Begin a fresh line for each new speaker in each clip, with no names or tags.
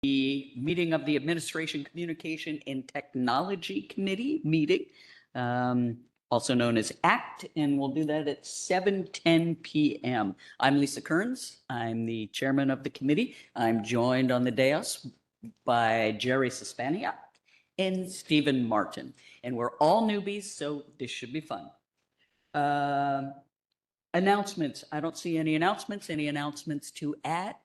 The meeting of the Administration Communication and Technology Committee meeting, also known as ACT, and we'll do that at 7:10 p.m. I'm Lisa Kearns. I'm the chairman of the committee. I'm joined on the dais by Jerry Suspaniak and Stephen Martin. And we're all newbies, so this should be fun. Announcements. I don't see any announcements. Any announcements to add?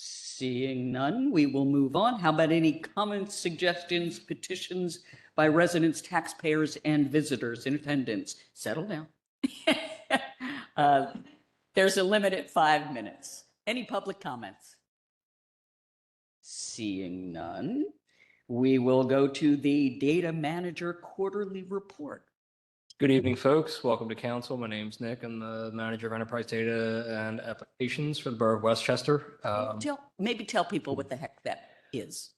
Seeing none, we will move on. How about any comments, suggestions, petitions by residents, taxpayers, and visitors in attendance? Settle down. There's a limit at 5 minutes. Any public comments? Seeing none, we will go to the Data Manager Quarterly Report.
Good evening, folks. Welcome to council. My name's Nick. I'm the manager of enterprise data and applications for the borough of Westchester.
Maybe tell people what the heck that is.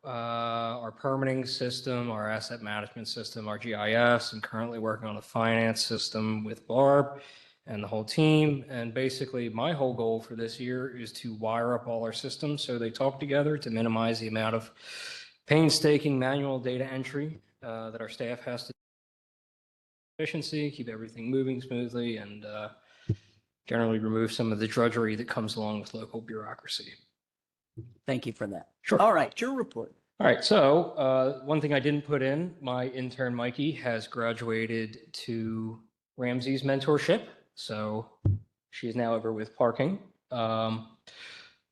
Our permitting system, our asset management system, our GIS, I'm currently working on a finance system with Barb and the whole team. And basically my whole goal for this year is to wire up all our systems so they talk together to minimize the amount of painstaking manual data entry that our staff has to efficiency, keep everything moving smoothly, and generally remove some of the drudgery that comes along with local bureaucracy.
Thank you for that.
Sure.
All right, your report.
All right, so one thing I didn't put in, my intern Mikey has graduated to Ramsey's mentorship, so she is now over with parking.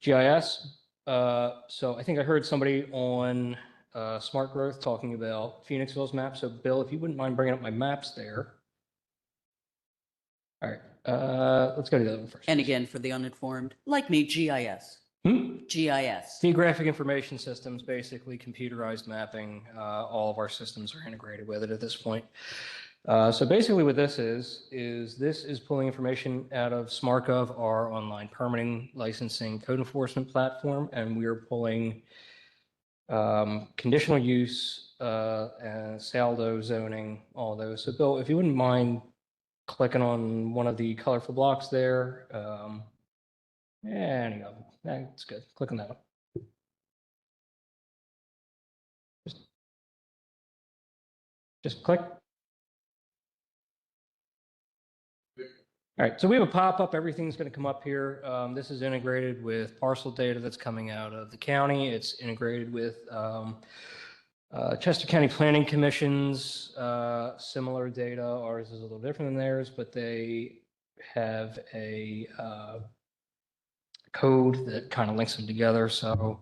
GIS, so I think I heard somebody on Smart Growth talking about Phoenixville's map. So Bill, if you wouldn't mind bringing up my maps there. All right, let's go to the other one first.
And again, for the uninformed, like me, GIS. GIS.
Geographic Information Systems, basically computerized mapping. All of our systems are integrated with it at this point. So basically what this is pulling information out of SmartGov, our online permitting, licensing, code enforcement platform, and we are pulling conditional use, and saldo zoning, all those. So Bill, if you wouldn't mind clicking on one of the colorful blocks there. Any of them, that's good. Click on that one. Just click. All right, so we have a pop-up. Everything's going to come up here. This is integrated with parcel data that's coming out of the county. It's integrated with Chester County Planning Commission's similar data. Ours is a little different than theirs, but they have a code that kind of links them together. So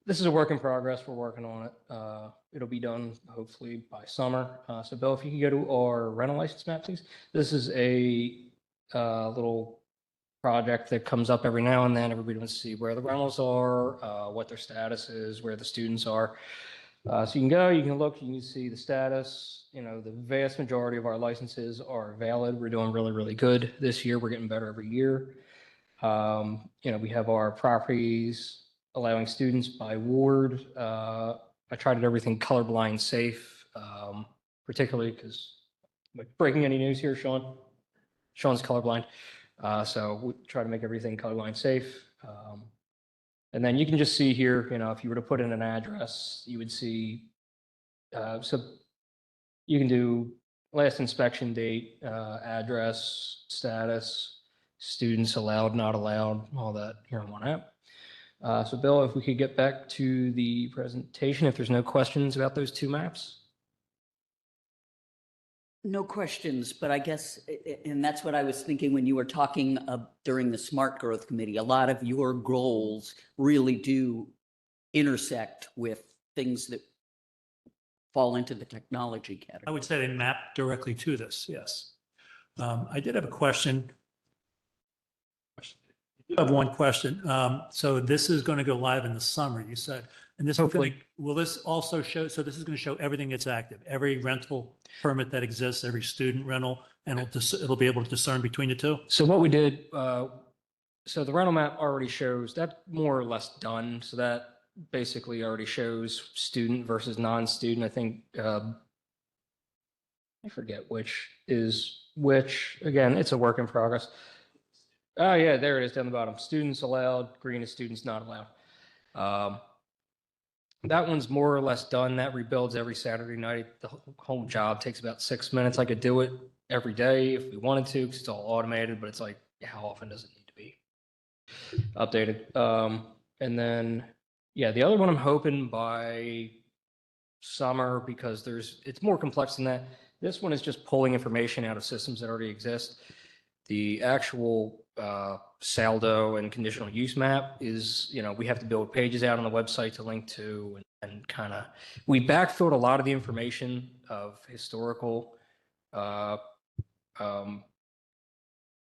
this is a work in progress. We're working on it. It'll be done hopefully by summer. So Bill, if you can go to our rental license map, please. This is a little project that comes up every now and then. Everybody wants to see where the rentals are, what their status is, where the students are. So you can go, you can look, you can see the status. You know, the vast majority of our licenses are valid. We're doing really, really good this year. We're getting better every year. You know, we have our properties allowing students by ward. I tried to do everything colorblind safe, particularly because breaking any news here, Sean? Sean's colorblind. So we try to make everything colorblind safe. And then you can just see here, you know, if you were to put in an address, you would see, so you can do last inspection date, address, status, students allowed, not allowed, all that here on one app. So Bill, if we could get back to the presentation, if there's no questions about those two maps.
No questions, but I guess, and that's what I was thinking when you were talking during the Smart Growth Committee, a lot of your goals really do intersect with things that fall into the technology category.
I would say they map directly to this, yes. I did have a question. I have one question. So this is going to go live in the summer, you said. And this hopefully will this also show, so this is going to show everything that's active, every rental permit that exists, every student rental, and it'll be able to discern between the two?
So what we did, so the rental map already shows that more or less done. So that basically already shows student versus non-student. I think, I forget which is which. Again, it's a work in progress. Oh, yeah, there it is down the bottom. Students allowed, green is students not allowed. That one's more or less done. That rebuilds every Saturday night. The whole job takes about 6 minutes. I could do it every day if we wanted to, because it's all automated, but it's like, how often does it need to be updated? And then, yeah, the other one I'm hoping by summer, because it's more complex than that. This one is just pulling information out of systems that already exist. The actual saldo and conditional use map is, we have to build pages out on the website to link to, and kind of, we backfilled a lot of the information of historical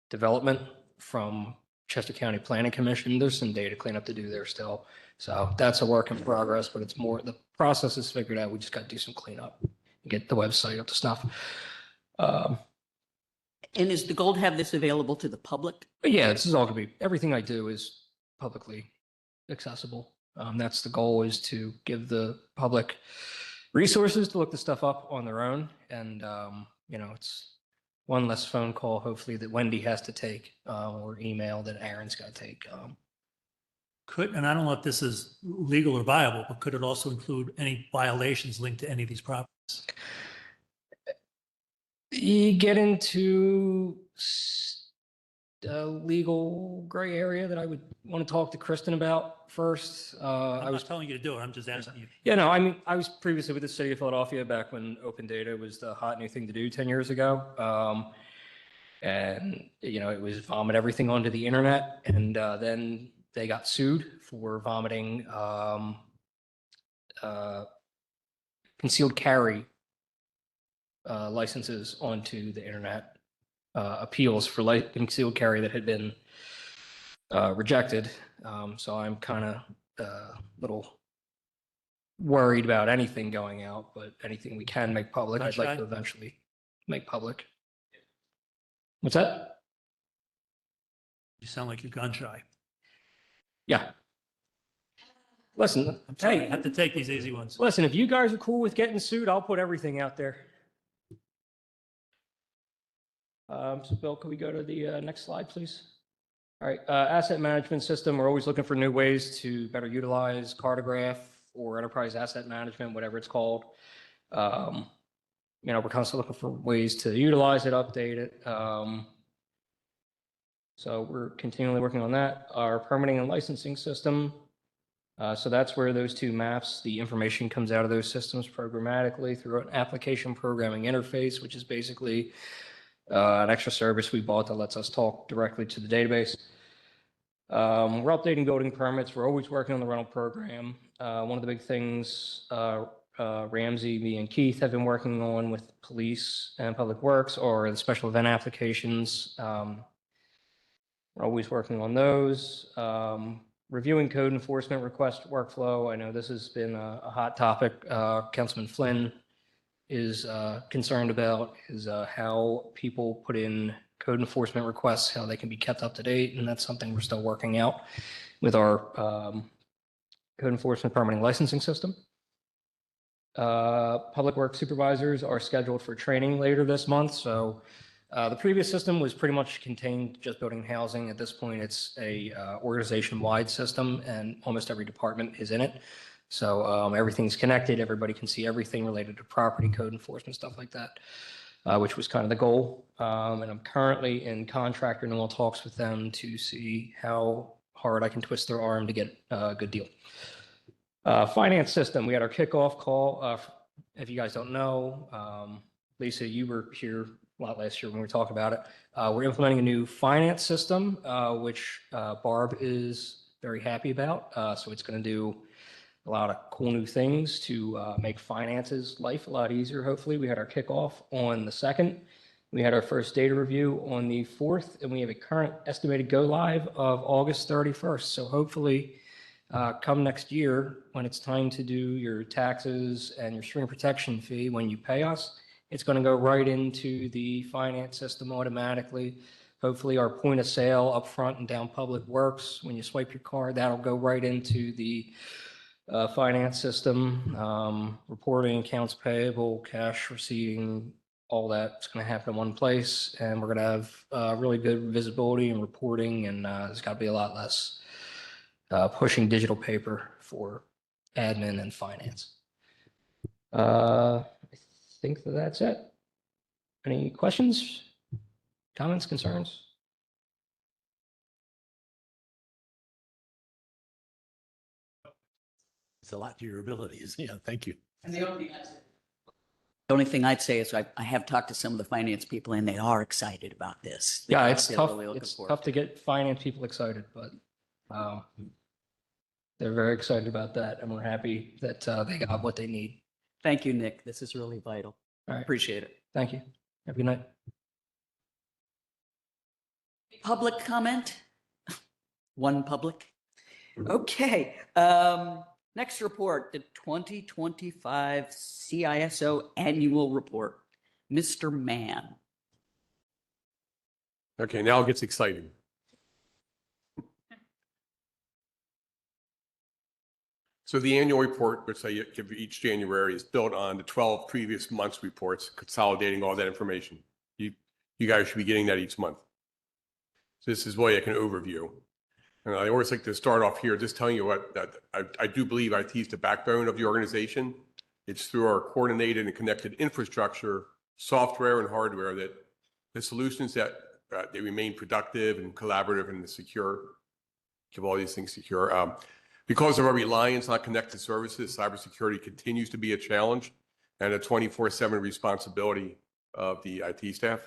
development from Chester County Planning Commission. There's some data cleanup to do there still. So that's a work in progress, but it's more, the process is figured out. We just got to do some cleanup and get the website up to stuff.
And is the goal to have this available to the public?
But yeah, this is all going to be, everything I do is publicly accessible. That's the goal, is to give the public resources to look the stuff up on their own. And, it's one less phone call, hopefully, that Wendy has to take, or email that Aaron's got to take.
And I don't know if this is legal or viable, but could it also include any violations linked to any of these properties?
You get into a legal gray area that I would want to talk to Kristen about first.
I'm not telling you to do it. I'm just asking you.
Yeah, no, I mean, I was previously with the city of Philadelphia back when open data was the hot new thing to do 10 years ago. And, it was vomit everything onto the internet. And then they got sued for vomiting concealed carry licenses onto the internet, appeals for concealed carry that had been rejected. So I'm kind of a little worried about anything going out, but anything we can make public, I'd like to eventually make public. What's that?
You sound like you're gun shy.
Yeah. Listen,
I'm sorry, I
hey,
have to take these easy ones.
listen, if you guys are cool with getting sued, I'll put everything out there. So Bill, can we go to the next slide, please? All right, asset management system. We're always looking for new ways to better utilize Cartograph or enterprise asset management, whatever it's called. We're constantly looking for ways to utilize it, update it. So we're continually working on that. Our permitting and licensing system. So that's where those two maps, the information comes out of those systems programmatically through an application programming interface, which is basically an extra service we bought that lets us talk directly to the database. We're updating building permits. We're always working on the rental program. One of the big things Ramsey, me, and Keith have been working on with police and public works are the special event applications. We're always working on those. Reviewing code enforcement request workflow. I know this has been a hot topic. Councilman Flynn is concerned about is how people put in code enforcement requests, how they can be kept up to date. And that's something we're still working out with our code enforcement permitting licensing system. Public works supervisors are scheduled for training later this month. So the previous system was pretty much contained just building and housing. At this point, it's a organization-wide system, and almost every department is in it. So everything's connected. Everybody can see everything related to property code enforcement, stuff like that, which was kind of the goal. And I'm currently in contract renewal talks with them to see how hard I can twist their arm to get a good deal. Finance system, we had our kickoff call. If you guys don't know, Lisa, you were here a lot last year when we were talking about it. We're implementing a new finance system, which Barb is very happy about. So it's going to do a lot of cool new things to make finances life a lot easier, hopefully. We had our kickoff on the 2nd. We had our first data review on the 4th, and we have a current estimated go live of August 31st. So hopefully come next year, when it's time to do your taxes and your stream protection fee, when you pay us, it's going to go right into the finance system automatically. Hopefully our point of sale up front and down public works. When you swipe your card, that'll go right into the finance system, reporting accounts payable, cash receiving, all that's going to happen in one place, and we're going to have really good visibility and reporting, and there's got to be a lot less pushing digital paper for admin and finance. I think that's it. Any questions, comments, concerns?
It's a lot to your abilities. Yeah, thank you.
And the only thing I'd say is I have talked to some of the finance people and they are excited about this.
Yeah, it's
They're
tough.
really looking
It's
forward
tough to get finance people excited, but they're very excited about that, and we're happy that they got what they need.
Thank you, Nick. This is really vital.
All right.
Appreciate it.
Thank you. Have a good night.
Public comment? One public? Okay. Next report, the 2025 CISO Annual Report. Mr. Mann.
Okay, now it gets exciting. So the annual report, which I give each January, is built on the 12 previous months' reports, consolidating all that information. You guys should be getting that each month. So this is really like an overview. And I always like to start off here just telling you what that I do believe IT is the backbone of the organization. It's through our coordinated and connected infrastructure, software and hardware that the solutions that they remain productive and collaborative and secure, keep all these things secure. Because of our reliance on connected services, cybersecurity continues to be a challenge and a 24/7 responsibility of the IT staff.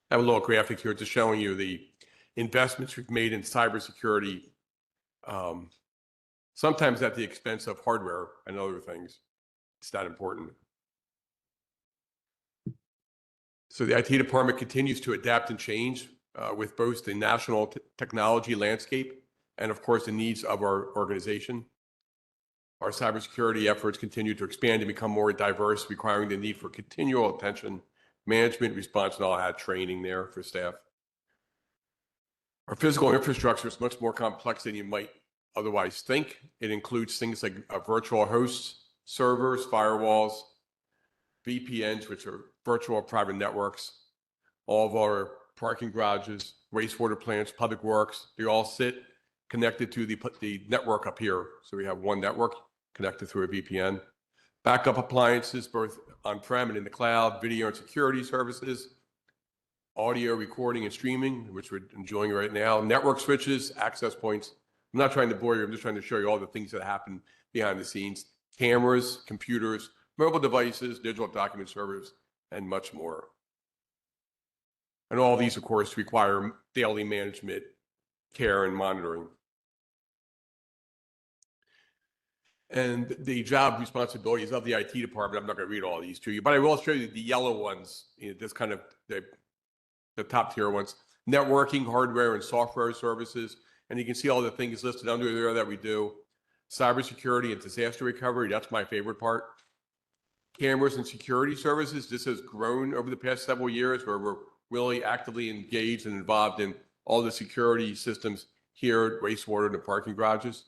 I have a little graphic here just showing you the investments we've made in cybersecurity, sometimes at the expense of hardware and other things. It's not important. So the IT department continues to adapt and change with both the national technology landscape and, of course, the needs of our organization. Our cybersecurity efforts continue to expand and become more diverse, requiring the need for continual attention, management, response, and all that training there for staff. Our physical infrastructure is much more complex than you might otherwise think. It includes things like virtual hosts, servers, firewalls, VPNs, which are virtual private networks, all of our parking garages, wastewater plants, public works, they all sit connected to the network up here. So we have one network connected through a VPN. Backup appliances, both on-prem and in the cloud, video and security services, audio recording and streaming, which we're enjoying right now, network switches, access points. I'm not trying to bore you. I'm just trying to show you all the things that happen behind the scenes. Cameras, computers, mobile devices, digital document servers, and much more. And all these, of course, require daily management, care, and monitoring. And the job responsibilities of the IT department, I'm not going to read all these to you, but I will show you the yellow ones, this kind of the top tier ones, networking, hardware, and software services. And you can see all the things listed under there that we do. Cybersecurity and disaster recovery, that's my favorite part. Cameras and security services, this has grown over the past several years where we're really actively engaged and involved in all the security systems here at wastewater and the parking garages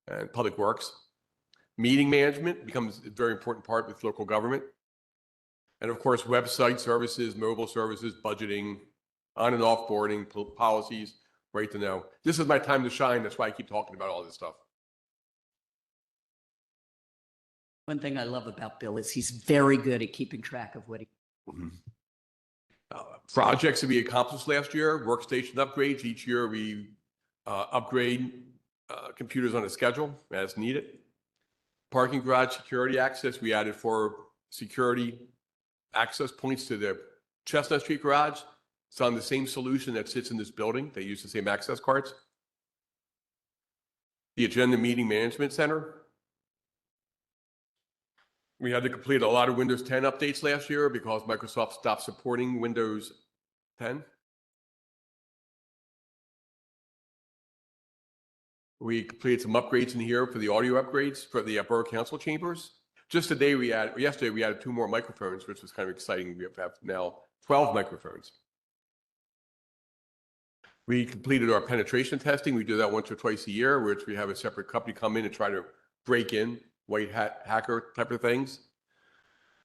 and public works. Meeting management becomes a very important part with local government. And of course, website services, mobile services, budgeting, on and off boarding, policies, right to know. This is my time to shine. That's why I keep talking about all this stuff.
One thing I love about Bill is he's very good at keeping track of what he.
Projects that we accomplished last year, workstation upgrades. Each year we upgrade computers on a schedule as needed. Parking garage security access, we added 4 security access points to the Chestnut Street garage. It's on the same solution that sits in this building. They use the same access cards. The Agenda Meeting Management Center. We had to complete a lot of Windows 10 updates last year because Microsoft stopped supporting Windows 10. We completed some upgrades in here for the audio upgrades for the Borough Council chambers. Just today, yesterday we added 2 more microphones, which was kind of exciting. We have now 12 microphones. We completed our penetration testing. We do that once or twice a year, which we have a separate company come in and try to break in, white hat hacker type of things.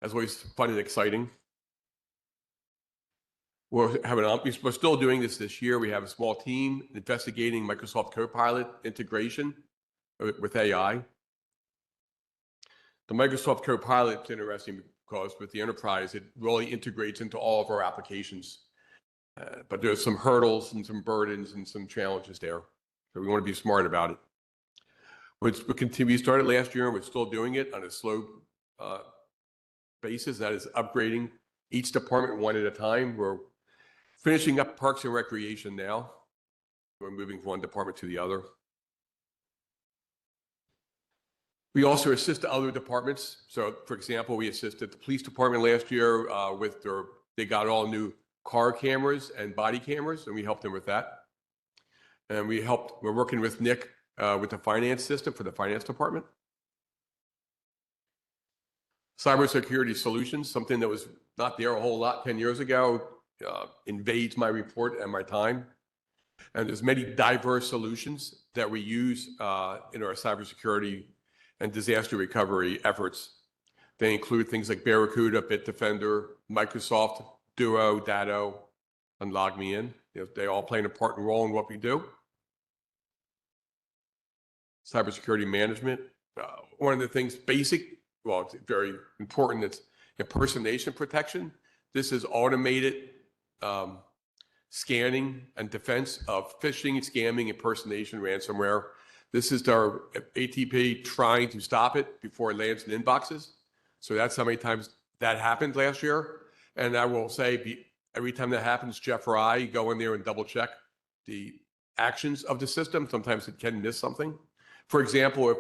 That's always fun and exciting. We're still doing this year. We have a small team investigating Microsoft Copilot integration with AI. The Microsoft Copilot is interesting because with the enterprise, it really integrates into all of our applications. But there's some hurdles and some burdens and some challenges there. So we want to be smart about it. We continue. We started last year and we're still doing it on a slow basis. That is upgrading each department one at a time. We're finishing up Parks and Recreation now. We're moving from one department to the other. We also assist other departments. So, for example, we assisted the police department last year they got all new car cameras and body cameras, and we helped them with that. And we're working with Nick with the finance system for the finance department. Cybersecurity solutions, something that was not there a whole lot 10 years ago, invades my report and my time. And there's many diverse solutions that we use in our cybersecurity and disaster recovery efforts. They include things like Barracuda, Bitdefender, Microsoft, Duo, Datto, and LogMeIn. They all play an important role in what we do. Cybersecurity management. One of the things it's very important, it's impersonation protection. This is automated scanning and defense of phishing, scamming, impersonation, ransomware. This is our ATP trying to stop it before it lands in inboxes. So that's how many times that happened last year. And I will say, every time that happens, Jeff or I go in there and double check the actions of the system. Sometimes it can miss something. For example,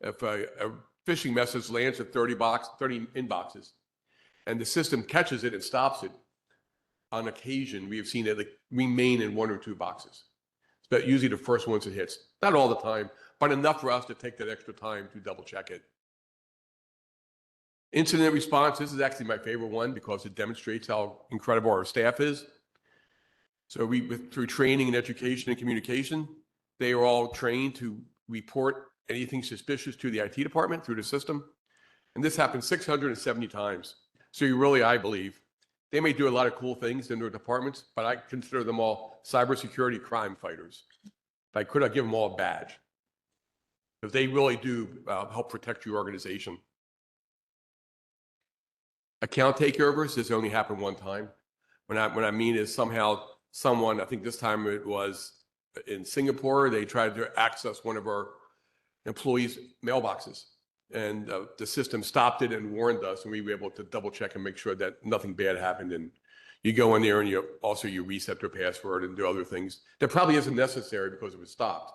if a phishing message lands at 30 inboxes and the system catches it and stops it, on occasion, we have seen it remain in 1 or 2 boxes. But usually the first ones it hits. Not all the time, but enough for us to take that extra time to double check it. Incident response, this is actually my favorite one because it demonstrates how incredible our staff is. So through training and education and communication, they are all trained to report anything suspicious to the IT department through the system. And this happened 670 times. So I believe, they may do a lot of cool things in their departments, but I consider them all cybersecurity crime fighters. I could give them all a badge, because they really do help protect your organization. Account takeovers, this only happened one time. What I mean is somehow someone, I think this time it was in Singapore, they tried to access one of our employees' mailboxes. And the system stopped it and warned us, and we were able to double check and make sure that nothing bad happened. And you go in there and you reset their password and do other things. That probably isn't necessary because it was stopped.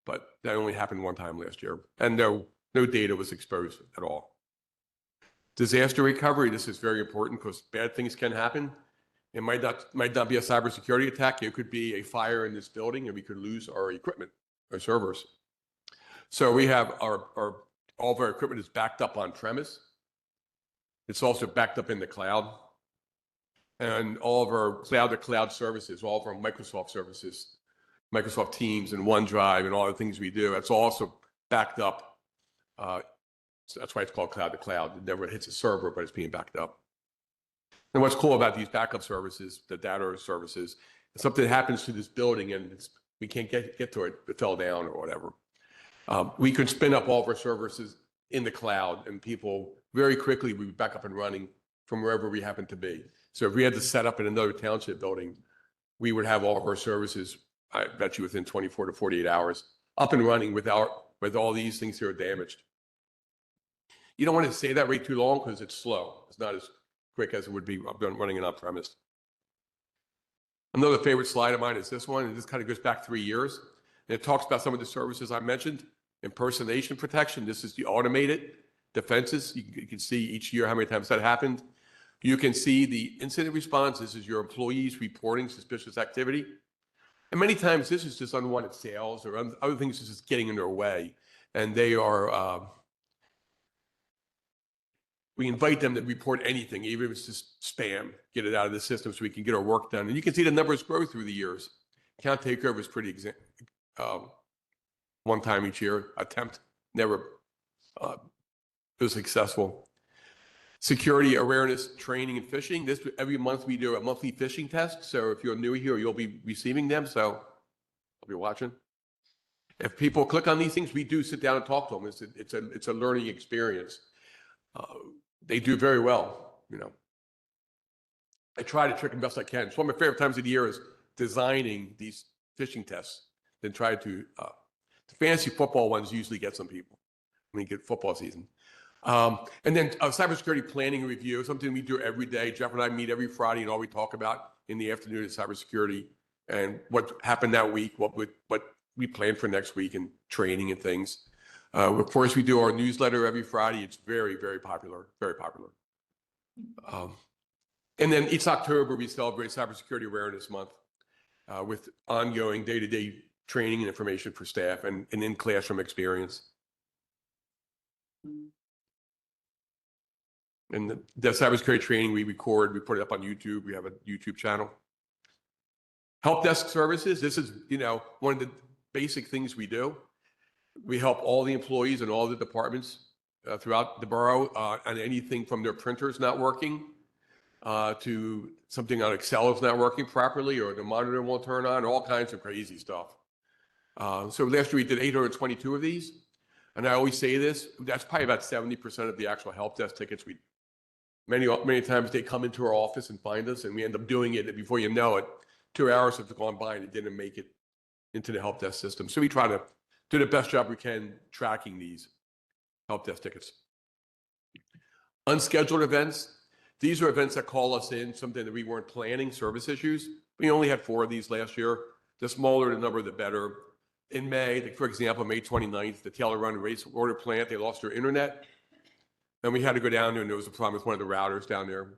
But that only happened one time last year. And no data was exposed at all. Disaster recovery, this is very important because bad things can happen. It might not be a cybersecurity attack. It could be a fire in this building and we could lose our equipment, our servers. So we have all of our equipment is backed up on premise. It's also backed up in the cloud. And all of our cloud-to-cloud services, all of our Microsoft services, Microsoft Teams and OneDrive and all the things we do, it's also backed up. So that's why it's called cloud-to-cloud. It never hits a server, but it's being backed up. And what's cool about these backup services, the data services, if something happens to this building and we can't get to it, it fell down or whatever. We could spin up all of our services in the cloud and people very quickly would be back up and running from wherever we happen to be. So if we had to set up in another township building, we would have all of our services, I bet you within 24 to 48 hours, up and running with all these things that are damaged. You don't want to say that right too long because it's slow. It's not as quick as it would be running it on premise. Another favorite slide of mine is this one, and this kind of goes back 3 years. And it talks about some of the services I mentioned. Impersonation protection, this is the automated defenses. You can see each year how many times that happened. You can see the incident response. This is your employees reporting suspicious activity. And many times this is just unwanted sales or other things just getting in their way. And they are, we invite them to report anything, even if it's just spam, get it out of the system so we can get our work done. And you can see the numbers grow through the years. Account takeover is pretty one time each year attempt, never was successful. security awareness training and phishing. This every month we do a monthly phishing test. So if you're new here, you'll be receiving them. So I'll be watching. If people click on these things, we do sit down and talk to them. It's a learning experience. They do very well, you know. I try to trick them best I can. It's one of my favorite times of the year is designing these phishing tests. Then try to the fantasy football ones usually get some people when you get football season. And then cybersecurity planning review, something we do every day. Jeff and I meet every Friday, and all we talk about in the afternoon is cybersecurity and what happened that week, what we plan for next week, and training and things. Of course, we do our newsletter every Friday. It's very, very popular, very popular. And then each October, we celebrate Cybersecurity Awareness Month with ongoing day-to-day training and information for staff and in classroom experience. And the cybersecurity training we record, we put it up on YouTube. We have a YouTube channel. Help desk services. This is, you know, one of the basic things we do. We help all the employees and all the departments throughout the borough on anything from their printers not working to something on Excel is not working properly, or the monitor won't turn on, all kinds of crazy stuff. So last year we did 822 of these. And I always say this, that's probably about 70% of the actual help desk tickets. Many times they come into our office and find us, and we end up doing it, and before you know it, 2 hours have gone by and it didn't make it into the help desk system. So we try to do the best job we can tracking these help desk tickets. Unscheduled events. These are events that call us in, something that we weren't planning, service issues. We only had 4 of these last year. The smaller the number, the better. In May, for example, May 29th, the Taylor Run wastewater plant, they lost their internet. And we had to go down there, and there was a problem with one of the routers down there.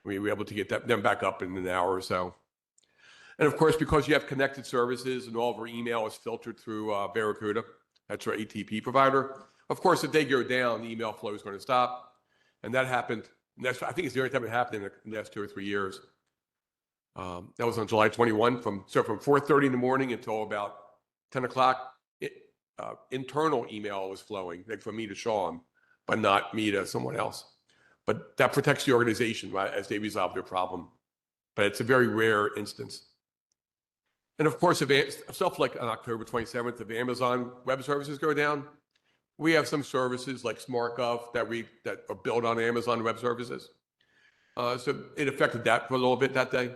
We were able to get them back up in an hour or so. And of course, because you have connected services and all of our email is filtered through Barracuda, that's our ATP provider. Of course, if they go down, the email flow is going to stop. And that happened. And I think it's the only time it happened in the last 2 or 3 years. That was on July 21. From 4:30 in the morning until about 10 o'clock, internal email was flowing, like from me to Sean, but not me to someone else. But that protects the organization, right, as they resolve their problem. But it's a very rare instance. And of course, if stuff like on October 27th, if Amazon Web Services go down, we have some services like SmartGov that are built on Amazon Web Services. So it affected that for a little bit that day.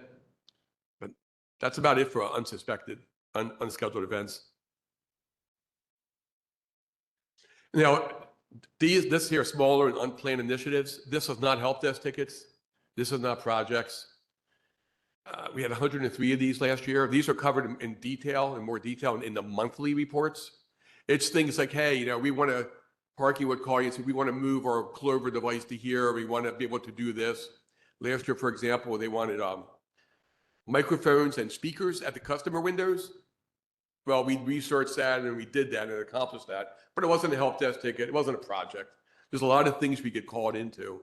But that's about it for unsuspected, unscheduled events. Now, this here, smaller and unplanned initiatives, this is not help desk tickets. This is not projects. We had 103 of these last year. These are covered in more detail in the monthly reports. It's things like, hey, you know, we want to, parking would call you and say, we want to move our Clover device to here. We want to be able to do this. Last year, for example, they wanted microphones and speakers at the customer windows. Well, we researched that and we did that and accomplished that, but it wasn't a help desk ticket. It wasn't a project. There's a lot of things we get called into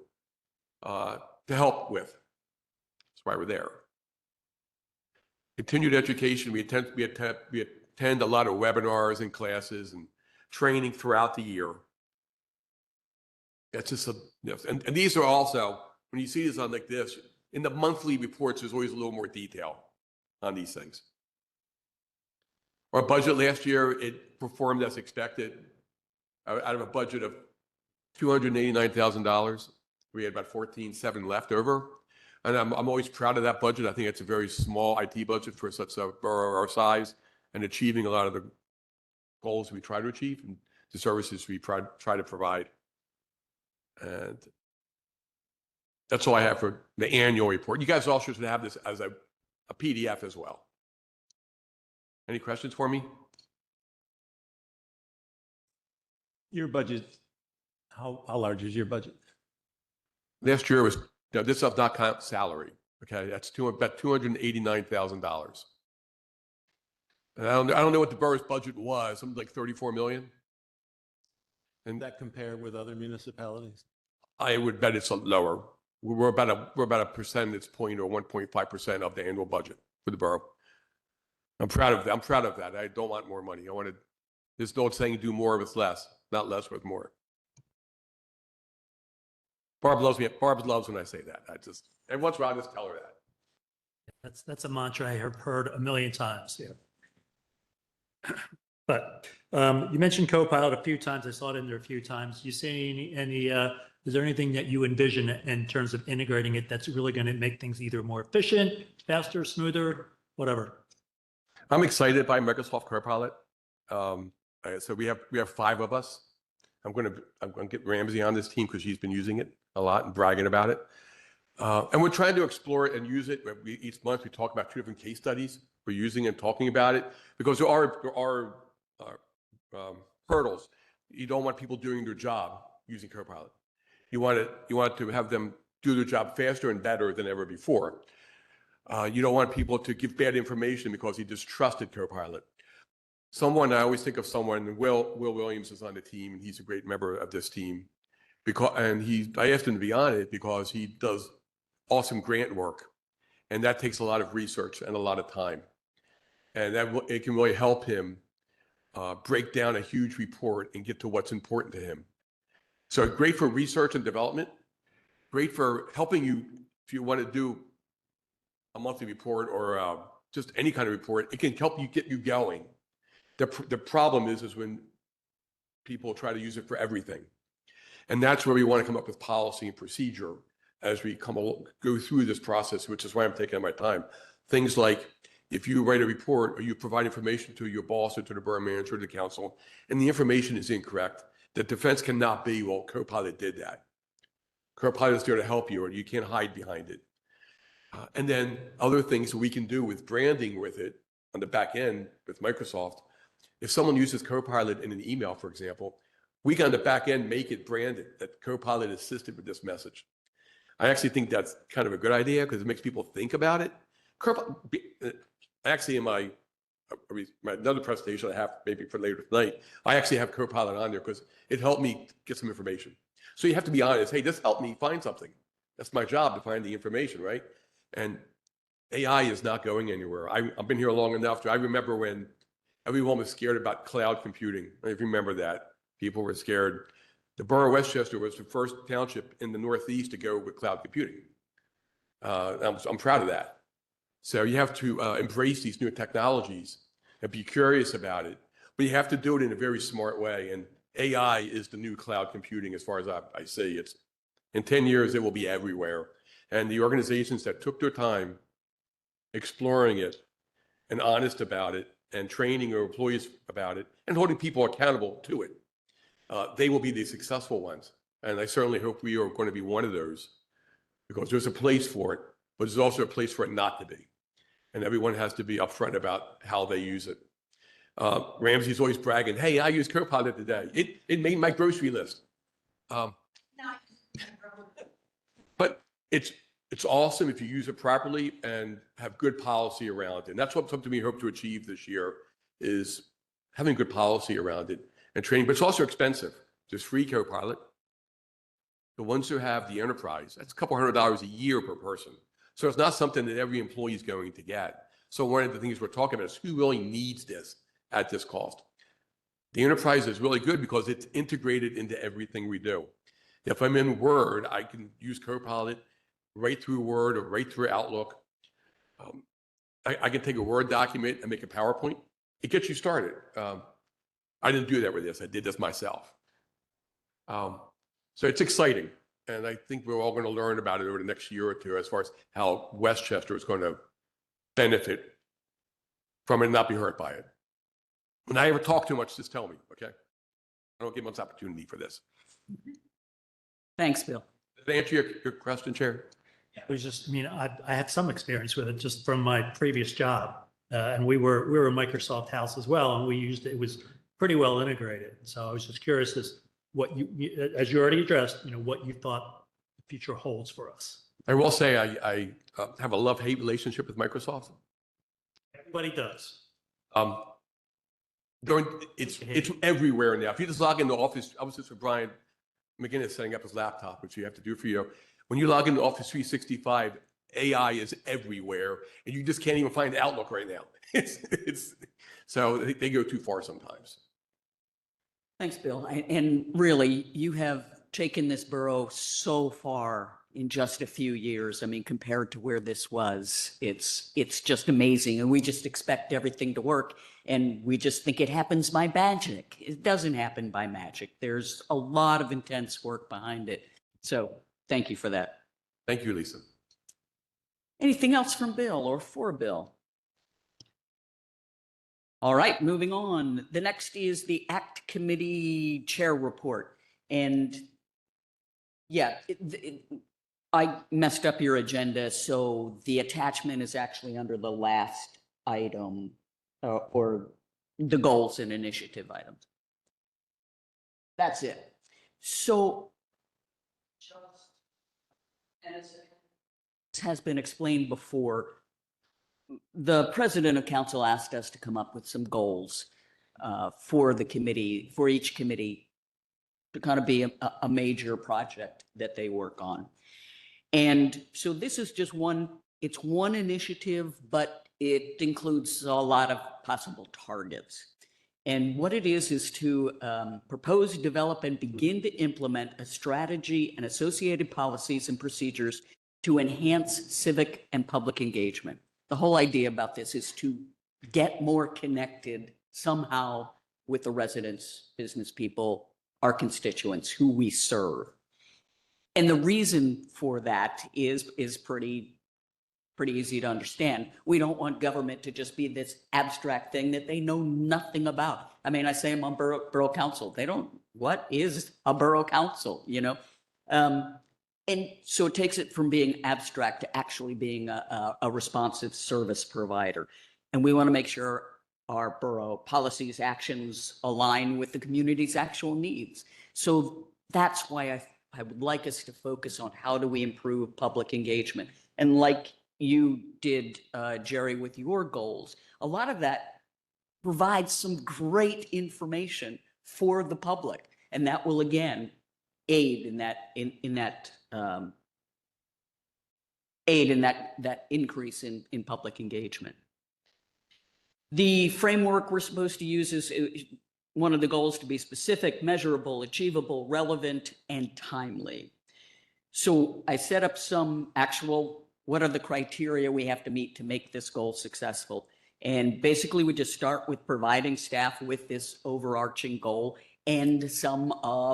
to help with. That's why we're there. Continued education. We attend a lot of webinars and classes and training throughout the year. That's just and these are also, when you see this on like this, in the monthly reports, there's always a little more detail on these things. Our budget last year, it performed as expected. Out of a budget of $289,000, we had about $14,700 left over. And I'm always proud of that budget. I think it's a very small IT budget for such a borough our size, and achieving a lot of the goals we try to achieve and the services we try to provide. And that's all I have for the annual report. You guys also should have this as a PDF as well. Any questions for me?
Your budget, how large is your budget?
Last year was, this does not count salary. Okay, that's about $289,000. And I don't know what the borough's budget was, something like 34 million.
And that compare with other municipalities?
I would bet it's lower. We're about a percentage point or 1.5% of the annual budget for the borough. I'm proud of that. I'm proud of that. I don't want more money. I wanted this old saying, do more with less, not less with more. Barb loves me. Barb loves when I say that. Every once in a while, I just tell her that.
That's a mantra I have heard a million times. But you mentioned Copilot a few times. I saw it in there a few times. You see is there anything that you envision in terms of integrating it that's really going to make things either more efficient, faster, whatever?
I'm excited by Microsoft Copilot. So we have 5 of us. I'm going to get Ramsey on this team because she's been using it a lot and bragging about it. And we're trying to explore it and use it. Each month we talk about 2 different case studies. We're using and talking about it because there are hurdles. You don't want people doing their job using Copilot. You want to have them do their job faster and better than ever before. You don't want people to give bad information because he distrusted Copilot. I always think of someone, Will Williams is on the team, and he's a great member of this team. I asked him to be on it because he does awesome grant work, and that takes a lot of research and a lot of time. And it can really help him break down a huge report and get to what's important to him. So great for research and development, great for helping you if you want to do a monthly report or just any kind of report. It can help you get you going. The problem is when people try to use it for everything. And that's where we want to come up with policy and procedure as we go through this process, which is why I'm taking my time. Things like if you write a report or you provide information to your boss or to the borough manager or the council, and the information is incorrect, the defense cannot be, well, Copilot did that. Copilot is there to help you, or you can't hide behind it. And then other things we can do with branding with it on the back end with Microsoft. If someone uses Copilot in an email, for example, we can on the back end make it branded that Copilot assisted with this message. I actually think that's kind of a good idea because it makes people think about it. Actually, in my another presentation I have maybe for later tonight, I actually have Copilot on there because it helped me get some information. So you have to be honest. Hey, this helped me find something. That's my job to find the information, right? And AI is not going anywhere. I've been here long enough. I remember when everyone was scared about cloud computing. If you remember that, people were scared. The borough of Westchester was the first township in the Northeast to go with cloud computing. I'm proud of that. So you have to embrace these new technologies and be curious about it, but you have to do it in a very smart way. And AI is the new cloud computing as far as I see. In 10 years, it will be everywhere. And the organizations that took their time exploring it and honest about it and training their employees about it and holding people accountable to it, they will be the successful ones. And I certainly hope we are going to be one of those because there's a place for it, but there's also a place for it not to be. And everyone has to be upfront about how they use it. Ramsey's always bragging, hey, I used Copilot today. It made my grocery list. But it's awesome if you use it properly and have good policy around it. And that's what something we hope to achieve this year is having good policy around it and training. But it's also expensive. There's free Copilot. The ones who have the enterprise, that's a couple $100 a year per person. So it's not something that every employee is going to get. So one of the things we're talking about is who really needs this at this cost. The enterprise is really good because it's integrated into everything we do. If I'm in Word, I can use Copilot right through Word or right through Outlook. I can take a Word document and make a PowerPoint. It gets you started. I didn't do that with this. I did this myself. So it's exciting. And I think we're all going to learn about it over the next year or two as far as how Westchester is going to benefit from it and not be hurt by it. When I ever talk too much, just tell me, okay? I don't get much opportunity for this.
Thanks, Bill.
Did I answer your question, Chair?
It was just, I had some experience with it just from my previous job. And we were a Microsoft house as well, and we used it. It was pretty well integrated. So I was just curious as what as you already addressed, what you thought the future holds for us.
I will say I have a love-hate relationship with Microsoft.
Everybody does.
It's everywhere now. If you just log into Office, I was just with Brian McGinnis setting up his laptop, which you have to do for you. When you log into Office 365, AI is everywhere, and you just can't even find Outlook right now. So they go too far sometimes.
Thanks, Bill. And really, you have taken this borough so far in just a few years. I mean, compared to where this was, it's just amazing. And we just expect everything to work. And we just think it happens by magic. It doesn't happen by magic. There's a lot of intense work behind it. So thank you for that.
Thank you, Lisa.
Anything else from Bill or for Bill? All right, moving on. The next is the ACT Committee Chair Report. And yeah, I messed up your agenda, so the attachment is actually under the last item or the goals and initiative items. That's it. So as has been explained before, the president of council asked us to come up with some goals for the committee, for each committee to kind of be a major project that they work on. And so this is just it's one initiative, but it includes a lot of possible targets. And what it is to propose, develop, and begin to implement a strategy and associated policies and procedures to enhance civic and public engagement. The whole idea about this is to get more connected somehow with the residents, business people, our constituents who we serve. And the reason for that is pretty easy to understand. We don't want government to just be this abstract thing that they know nothing about. I mean, I say I'm on borough council. They don't, what is a borough council, you know? And so it takes it from being abstract to actually being a responsive service provider. And we want to make sure our borough policies, actions align with the community's actual needs. So that's why I would like us to focus on how do we improve public engagement. And like you did, Jerry, with your goals, a lot of that provides some great information for the public. And that will, again, aid in that increase in public engagement. The framework we're supposed to use is one of the goals to be specific, measurable, achievable, relevant, and timely. So I set up some actual, what are the criteria we have to meet to make this goal successful? And basically we just start with providing staff with this overarching goal and some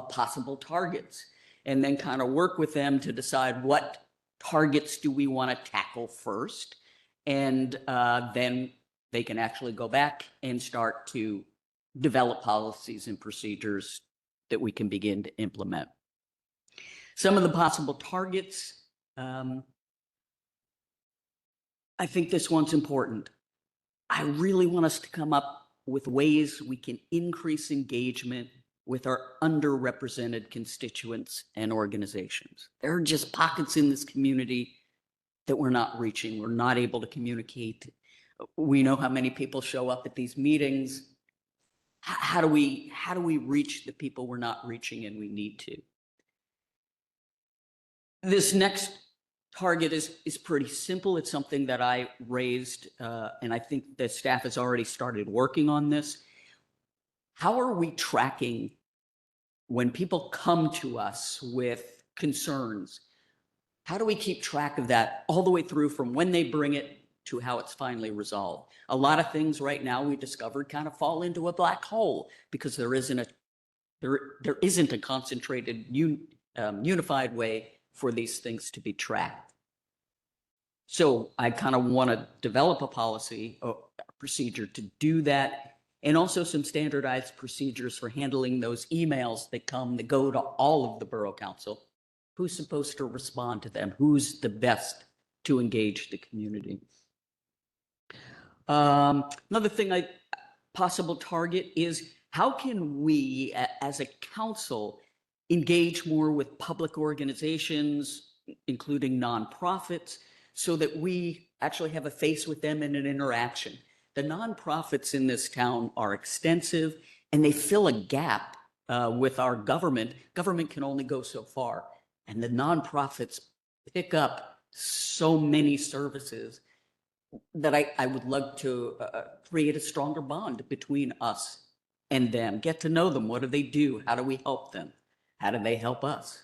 possible targets, and then kind of work with them to decide what targets do we want to tackle first. And then they can actually go back and start to develop policies and procedures that we can begin to implement. Some of the possible targets, I think this one's important. I really want us to come up with ways we can increase engagement with our underrepresented constituents and organizations. There are just pockets in this community that we're not reaching. We're not able to communicate. We know how many people show up at these meetings. How do we reach the people we're not reaching and we need to? This next target is pretty simple. It's something that I raised, and I think the staff has already started working on this. How are we tracking when people come to us with concerns? How do we keep track of that all the way through from when they bring it to how it's finally resolved? A lot of things right now we discovered kind of fall into a black hole because there isn't a concentrated, unified way for these things to be tracked. So I kind of want to develop a policy or a procedure to do that, and also some standardized procedures for handling those emails that go to all of the borough council. Who's supposed to respond to them? Who's the best to engage the community? Another thing possible target is how can we as a council engage more with public organizations, including nonprofits, so that we actually have a face with them in an interaction. The nonprofits in this town are extensive and they fill a gap with our government. Government can only go so far, and the nonprofits pick up so many services that I would love to create a stronger bond between us and them, get to know them. What do they do? How do we help them? how do they help us?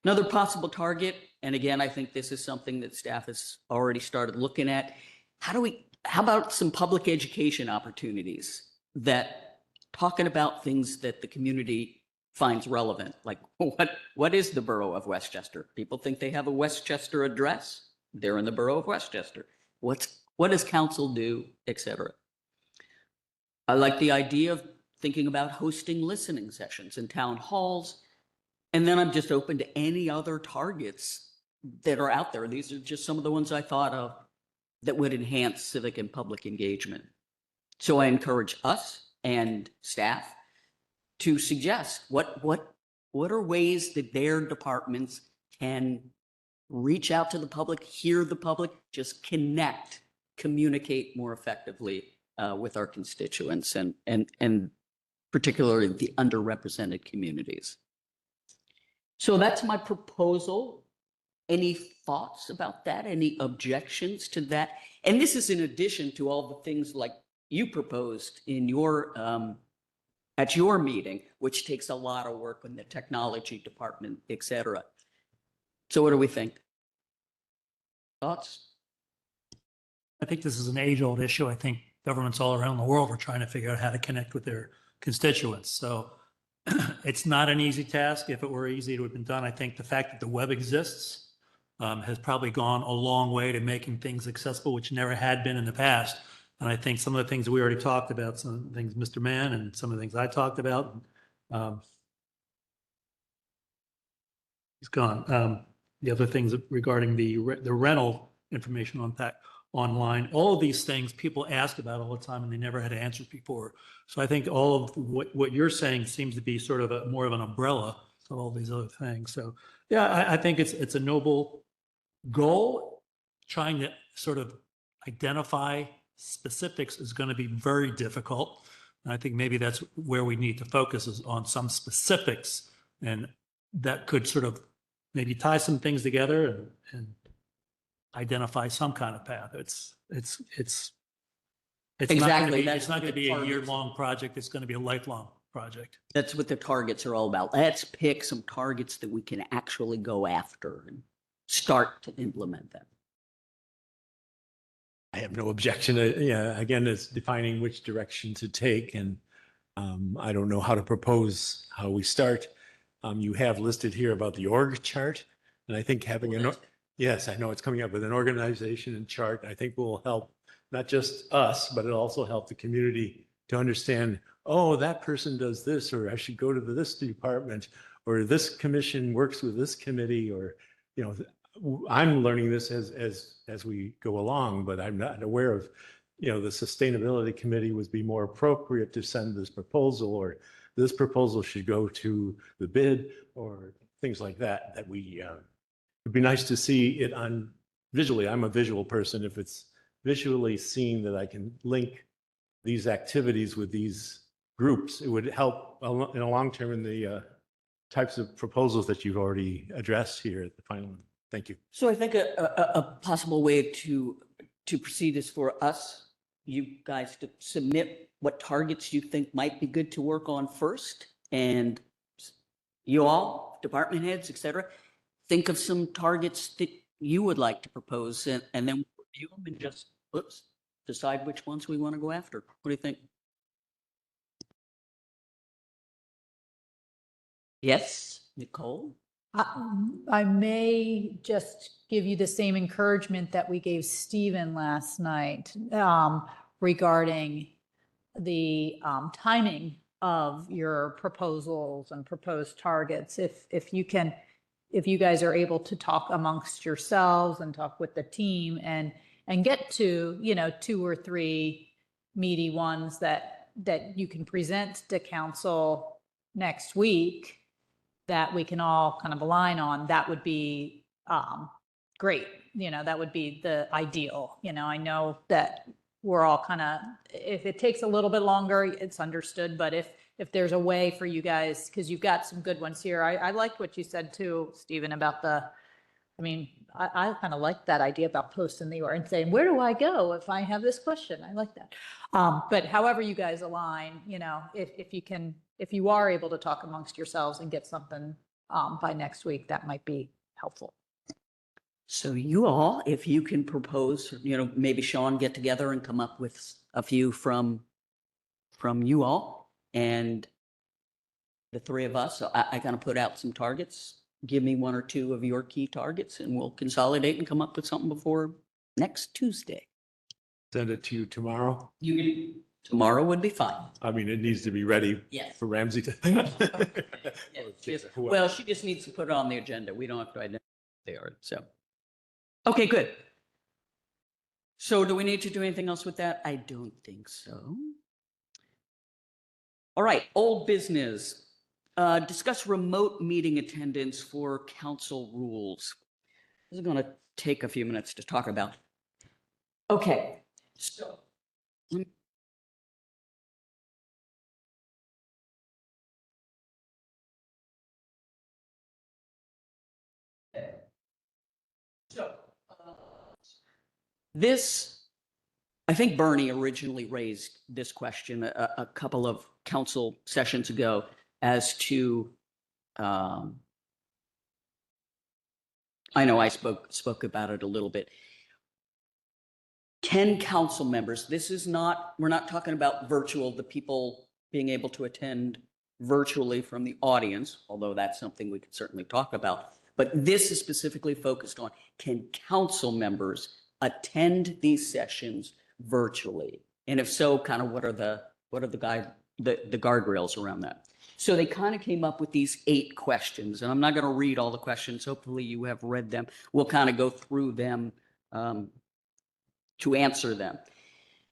Another possible target, and again, I think this is something that staff has already started looking at. How about some public education opportunities that talking about things that the community finds relevant? Like what is the borough of Westchester? People think they have a Westchester address. They're in the borough of Westchester. What does council do, et cetera? I like the idea of thinking about hosting listening sessions in town halls. And then I'm just open to any other targets that are out there. These are just some of the ones I thought of that would enhance civic and public engagement. So I encourage us and staff to suggest what are ways that their departments can reach out to the public, hear the public, just connect, communicate more effectively with our constituents and particularly the underrepresented communities. So that's my proposal. Any thoughts about that? Any objections to that? And this is in addition to all the things like you proposed in your at your meeting, which takes a lot of work in the technology department, et cetera. So what do we think? Thoughts?
I think this is an age-old issue. I think governments all around the world are trying to figure out how to connect with their constituents. So it's not an easy task. If it were easy, it would have been done. I think the fact that the web exists has probably gone a long way to making things accessible, which never had been in the past. And I think some of the things we already talked about, some of the things Mr. Mann and some of the things I talked about, he's gone. The other things regarding the rental information on that online, all of these things people ask about all the time and they never had answers before. So I think all of what you're saying seems to be sort of more of an umbrella of all these other things. So yeah, I think it's a noble goal. Trying to sort of identify specifics is going to be very difficult. And I think maybe that's where we need to focus is on some specifics, and that could sort of maybe tie some things together and identify some kind of path. It's
Exactly.
It's not going to
the
be a
targets.
year-long project. It's going to be a lifelong project.
That's what the targets are all about. Let's pick some targets that we can actually go after and start to implement them.
I have no objection. Yeah, again, it's defining which direction to take, and I don't know how to propose how we start. You have listed here about the org chart, and I think having yes, I know it's coming up with an organization and chart. I think will help not just us, but it'll also help the community to understand, oh, that person does this, or I should go to this department, or this commission works with this committee, or, you know, I'm learning this as we go along, but I'm not aware of, you know, the sustainability committee would be more appropriate to send this proposal, or this proposal should go to the bid, or things like that, that we, it'd be nice to see it on visually. I'm a visual person. If it's visually seen that I can link these activities with these groups, it would help in the long term in the types of proposals that you've already addressed here at the final one. Thank you.
So I think a possible way to proceed is for us, you guys, to submit what targets you think might be good to work on first. And you all, department heads, et cetera, think of some targets that you would like to propose, and then we'll review them and just decide which ones we want to go after. What do you think? Yes, Nicole?
I may just give you the same encouragement that we gave Stephen last night regarding the timing of your proposals and proposed targets. If you guys are able to talk amongst yourselves and talk with the team and get to, you know, 2 or 3 meaty ones that you can present to council next week that we can all kind of align on, that would be great. You know, that would be the ideal. You know, I know that we're all kind of, if it takes a little bit longer, it's understood. But if there's a way for you guys, because you've got some good ones here. I liked what you said too, Stephen, about the I mean, I kind of like that idea about posting the URL and saying, where do I go if I have this question? I like that. But however you guys align, you know, if you can, if you are able to talk amongst yourselves and get something by next week, that might be helpful.
So you all, if you can propose, you know, maybe Sean get together and come up with a few from you all and the three of us, so I kind of put out some targets. Give me one or two of your key targets and we'll consolidate and come up with something before next Tuesday.
Send it to you tomorrow.
Tomorrow would be fine.
I mean, it needs to be ready
Yes.
for Ramsey to.
Yeah, well, she just needs to put it on the agenda. We don't have to identify they are, so. Okay, good. So do we need to do anything else with that? I don't think so. All right, old business. Discuss remote meeting attendance for council rules. This is going to take a few minutes to talk about. Okay, so. So, this, I think Bernie originally raised this question a couple of council sessions ago as to, I know I spoke about it a little bit. Can council members, this is not, we're not talking about virtual, the people being able to attend virtually from the audience, although that's something we could certainly talk about. But this is specifically focused on, can council members attend these sessions virtually? And if so, kind of what are the guardrails around that? So they kind of came up with these 8 questions, and I'm not going to read all the questions. Hopefully you have read them. We'll kind of go through them to answer them.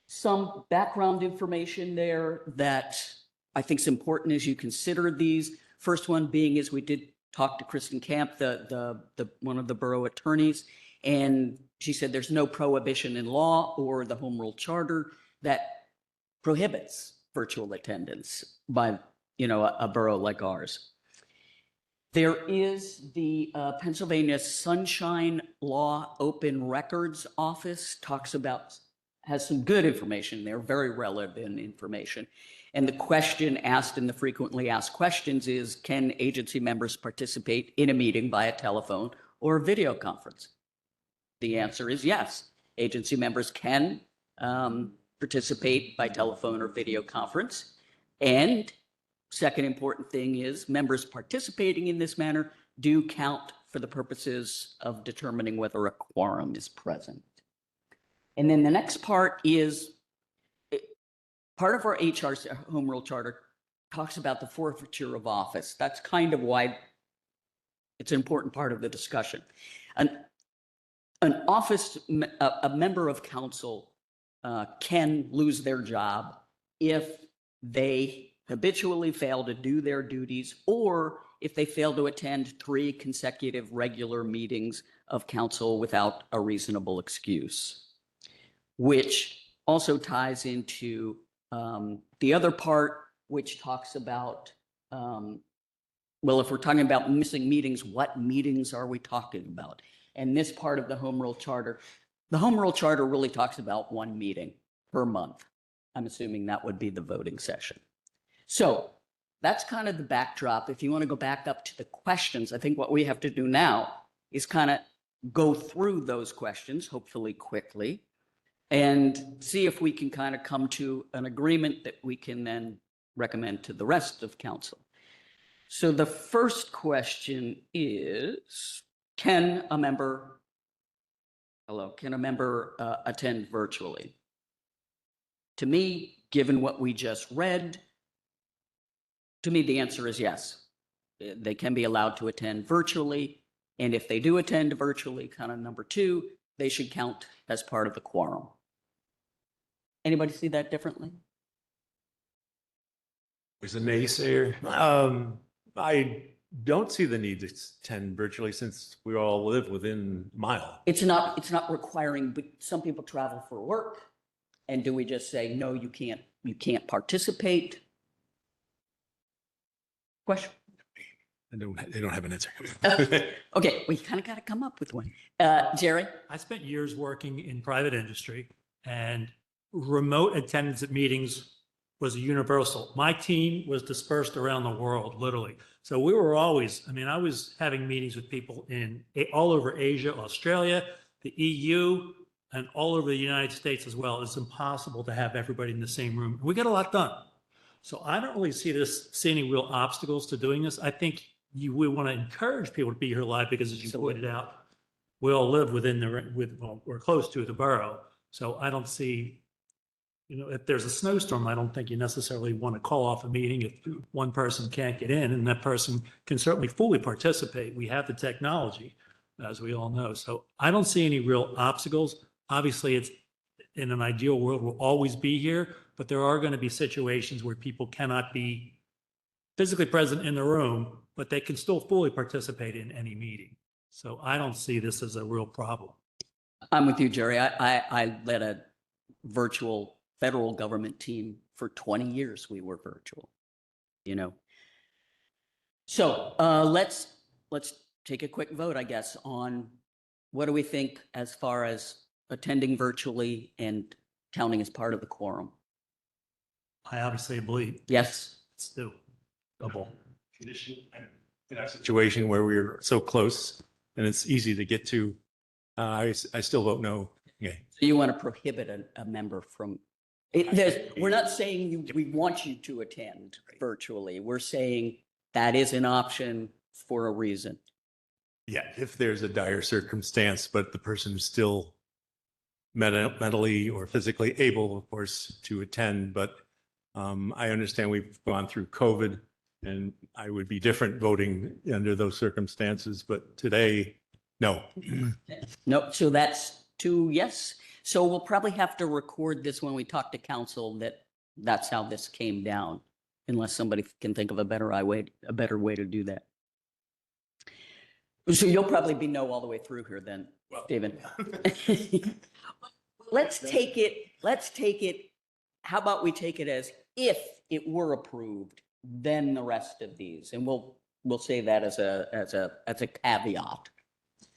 Some background information there that I think is important as you consider these. First one being is we did talk to Kristen Camp, the one of the borough attorneys, and she said there's no prohibition in law or the Home Rule Charter that prohibits virtual attendance by, you know, a borough like ours. There is the Pennsylvania Sunshine Law Open Records Office, has some good information there, very relevant information. And the question asked in the frequently asked questions is, can agency members participate in a meeting via telephone or video conference? The answer is yes. Agency members can participate by telephone or video conference. And second important thing is members participating in this manner do count for the purposes of determining whether a quorum is present. And then the next part is part of our HR Home Rule Charter talks about the forfeiture of office. That's kind of why it's an important part of the discussion. A member of council can lose their job if they habitually fail to do their duties or if they fail to attend 3 consecutive regular meetings of council without a reasonable excuse, which also ties into the other part, which talks about, well, if we're talking about missing meetings, what meetings are we talking about? And this part of the Home Rule Charter, the Home Rule Charter really talks about 1 meeting per month. I'm assuming that would be the voting session. So that's kind of the backdrop. If you want to go back up to the questions, I think what we have to do now is kind of go through those questions, hopefully quickly, and see if we can kind of come to an agreement that we can then recommend to the rest of council. So the first question is, can a member attend virtually? To me, given what we just read, to me, the answer is yes. They can be allowed to attend virtually. And if they do attend virtually, kind of number 2, they should count as part of the quorum. Anybody see that differently?
Was a naysayer. I don't see the need to attend virtually since we all live within a mile.
It's not requiring, but some people travel for work. And do we just say, no, you can't participate? Question?
They don't have an answer.
Okay, we kind of got to come up with one. Jerry?
I spent years working in private industry, and remote attendance at meetings was universal. My team was dispersed around the world, literally. So we were always, I mean, I was having meetings with people in all over Asia, Australia, the EU, and all over the United States as well. It's impossible to have everybody in the same room. We got a lot done. So I don't really see any real obstacles to doing this. I think we want to encourage people to be here live because, as you pointed out, we all live well, we're close to the borough. So I don't see, if there's a snowstorm, I don't think you necessarily want to call off a meeting if one person can't get in, and that person can certainly fully participate. We have the technology, as we all know. So I don't see any real obstacles. Obviously, it's in an ideal world, we'll always be here, but there are going to be situations where people cannot be physically present in the room, but they can still fully participate in any meeting. So I don't see this as a real problem.
I'm with you, Jerry. I led a virtual federal government team for 20 years. We were virtual, So let's take a quick vote, I guess, on what do we think as far as attending virtually and counting as part of the quorum.
I obviously believe
Yes.
it's doable.
In a situation where we're so close and it's easy to get to, I still vote no. Okay.
So you want to prohibit a member from, we're not saying we want you to attend virtually. We're saying that is an option for a reason.
Yeah, if there's a dire circumstance, but the person is still mentally or physically able, of course, to attend. But I understand we've gone through COVID, and I would be different voting under those circumstances. But today, no.
No, so that's 2 yes. So we'll probably have to record this when we talk to council that that's how this came down, unless somebody can think of a better way to do that. So you'll probably be no all the way through here then, Stephen. Let's take it, how about we take it as if it were approved, then the rest of these, and we'll say that as a caveat.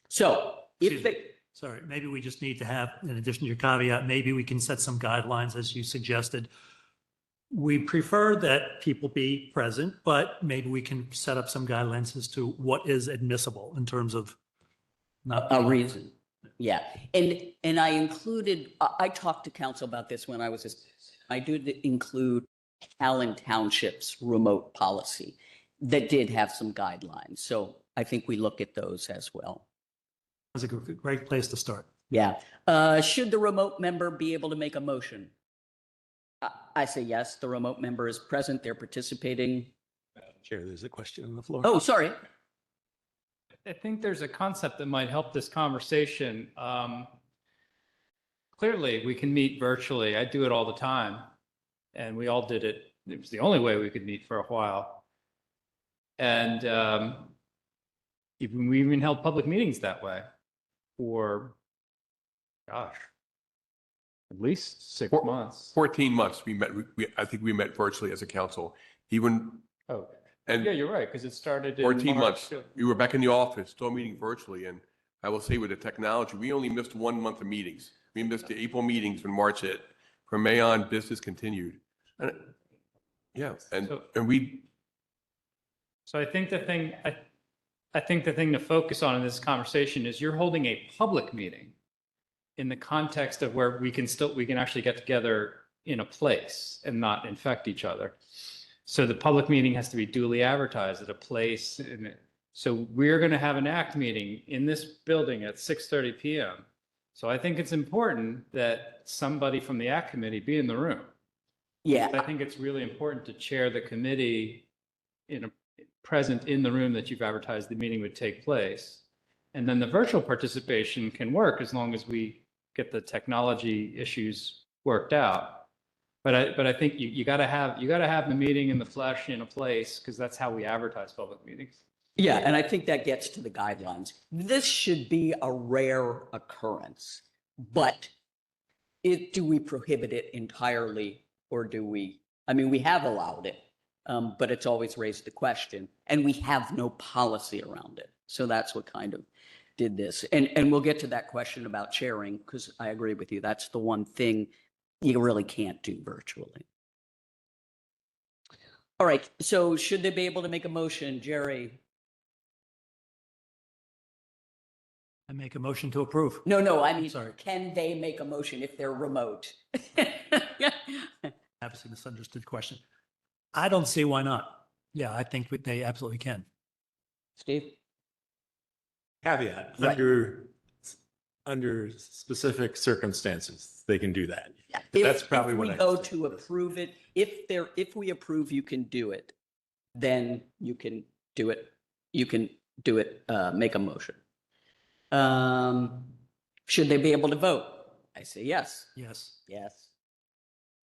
So if they,
Sorry, maybe we just need to have, in addition to your caveat, maybe we can set some guidelines as you suggested. We prefer that people be present, but maybe we can set up some guidelines as to what is admissible in terms of not.
a reason. Yeah. And I talked to council about this when I was, I did include Allen Township's remote policy that did have some guidelines. So I think we look at those as well.
That's a great place to start.
Yeah. Should the remote member be able to make a motion? I say yes, the remote member is present, they're participating.
Chair, there's a question on the floor.
Oh, sorry.
I think there's a concept that might help this conversation. Clearly, we can meet virtually. I do it all the time, and we all did it. It was the only way we could meet for a while. And we even held public meetings that way for, gosh, at least 6 months.
14 months we met, I think we met virtually as a council, even,
Oh,
and
yeah, you're right, because it started in
14
March.
months. We were back in the office, still meeting virtually. And I will say with the technology, we only missed 1 month of meetings. We missed the April meetings when March hit. From May on, business continued. And, yeah, and we,
So I think I think the thing to focus on in this conversation is you're holding a public meeting in the context of where we can actually get together in a place and not infect each other. So the public meeting has to be duly advertised at a place. So we're going to have an ACT meeting in this building at 6:30 p.m. So I think it's important that somebody from the ACT committee be in the room.
Yeah.
I think it's really important to chair the committee present in the room that you've advertised the meeting would take place. And then the virtual participation can work as long as we get the technology issues worked out. But I think you got to have the meeting in the flesh in a place, because that's how we advertise public meetings.
Yeah, and I think that gets to the guidelines. This should be a rare occurrence, but do we prohibit it entirely, or do we, I mean, we have allowed it, but it's always raised the question, and we have no policy around it. So that's what kind of did this. And we'll get to that question about sharing, because I agree with you. That's the one thing you really can't do virtually. All right, so should they be able to make a motion, Jerry?
I make a motion to approve.
No, I mean,
Sorry.
can they make a motion if they're remote?
Obviously misunderstood question. I don't see why not. Yeah, I think they absolutely can.
Steve?
Caveat,
Right.
under specific circumstances, they can do that.
If-
That's probably
if
what
we
I
go
said.
to approve it, if we approve, you can do it, then you can do it. You can do it, make a motion. Should they be able to vote? I say yes.
Yes.
Yes.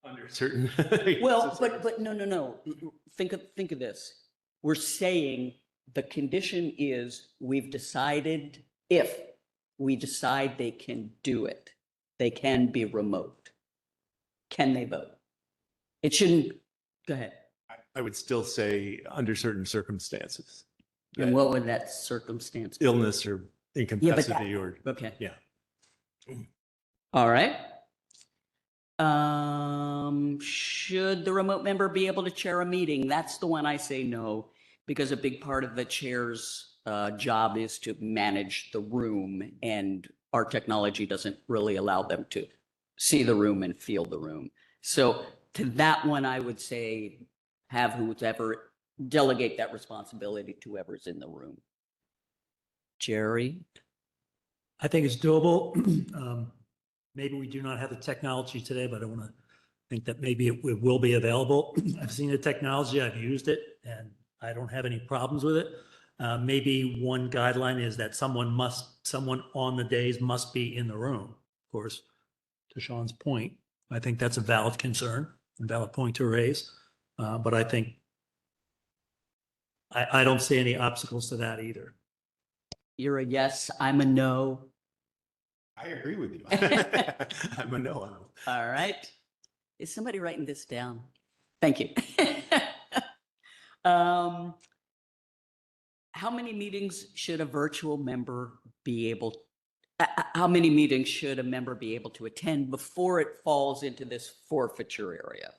Under certain.
Well, but no. Think of this. We're saying the condition is we've decided if we decide they can do it, they can be remote. Can they vote? It shouldn't, go ahead.
I would still say under certain circumstances.
And what would that circumstance be?
Illness or incapacity or,
Okay.
yeah.
All right. Should the remote member be able to chair a meeting? That's the one I say no, because a big part of the chair's job is to manage the room, and our technology doesn't really allow them to see the room and feel the room. So to that one, I would say have whoever delegate that responsibility to whoever's in the room. Jerry?
I think it's doable. Maybe we do not have the technology today, but I want to think that maybe it will be available. I've seen the technology, I've used it, and I don't have any problems with it. Maybe one guideline is that someone on the days must be in the room. Of course, to Sean's point, I think that's a valid concern, a valid point to raise. But I think I don't see any obstacles to that either.
You're a yes, I'm a no.
I agree with you. I'm a no.
All right. Is somebody writing this down? Thank you. How many meetings should a virtual member be able, how many meetings should a member be able to attend before it falls into this forfeiture area?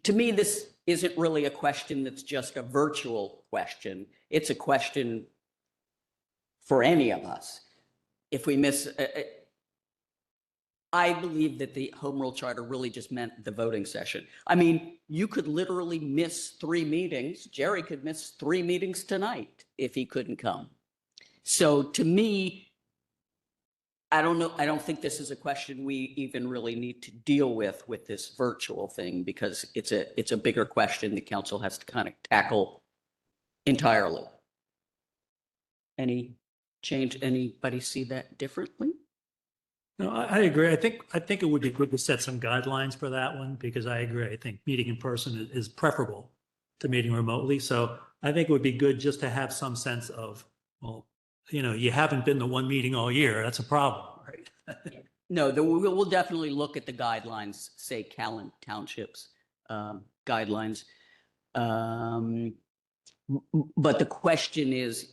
To me, this isn't really a question that's just a virtual question. It's a question for any of us. If we miss, I believe that the Home Rule Charter really just meant the voting session. I mean, you could literally miss 3 meetings. Jerry could miss 3 meetings tonight if he couldn't come. So to me, I don't know. I don't think this is a question we even really need to deal with this virtual thing, because it's a bigger question the council has to kind of tackle entirely. Any change? Anybody see that differently?
No, I agree. I think it would be good to set some guidelines for that one, because I agree. I think meeting in person is preferable to meeting remotely. So I think it would be good just to have some sense of, well, you haven't been to one meeting all year. That's a problem, right?
No, we'll definitely look at the guidelines, say Callan Township's guidelines. But the question is,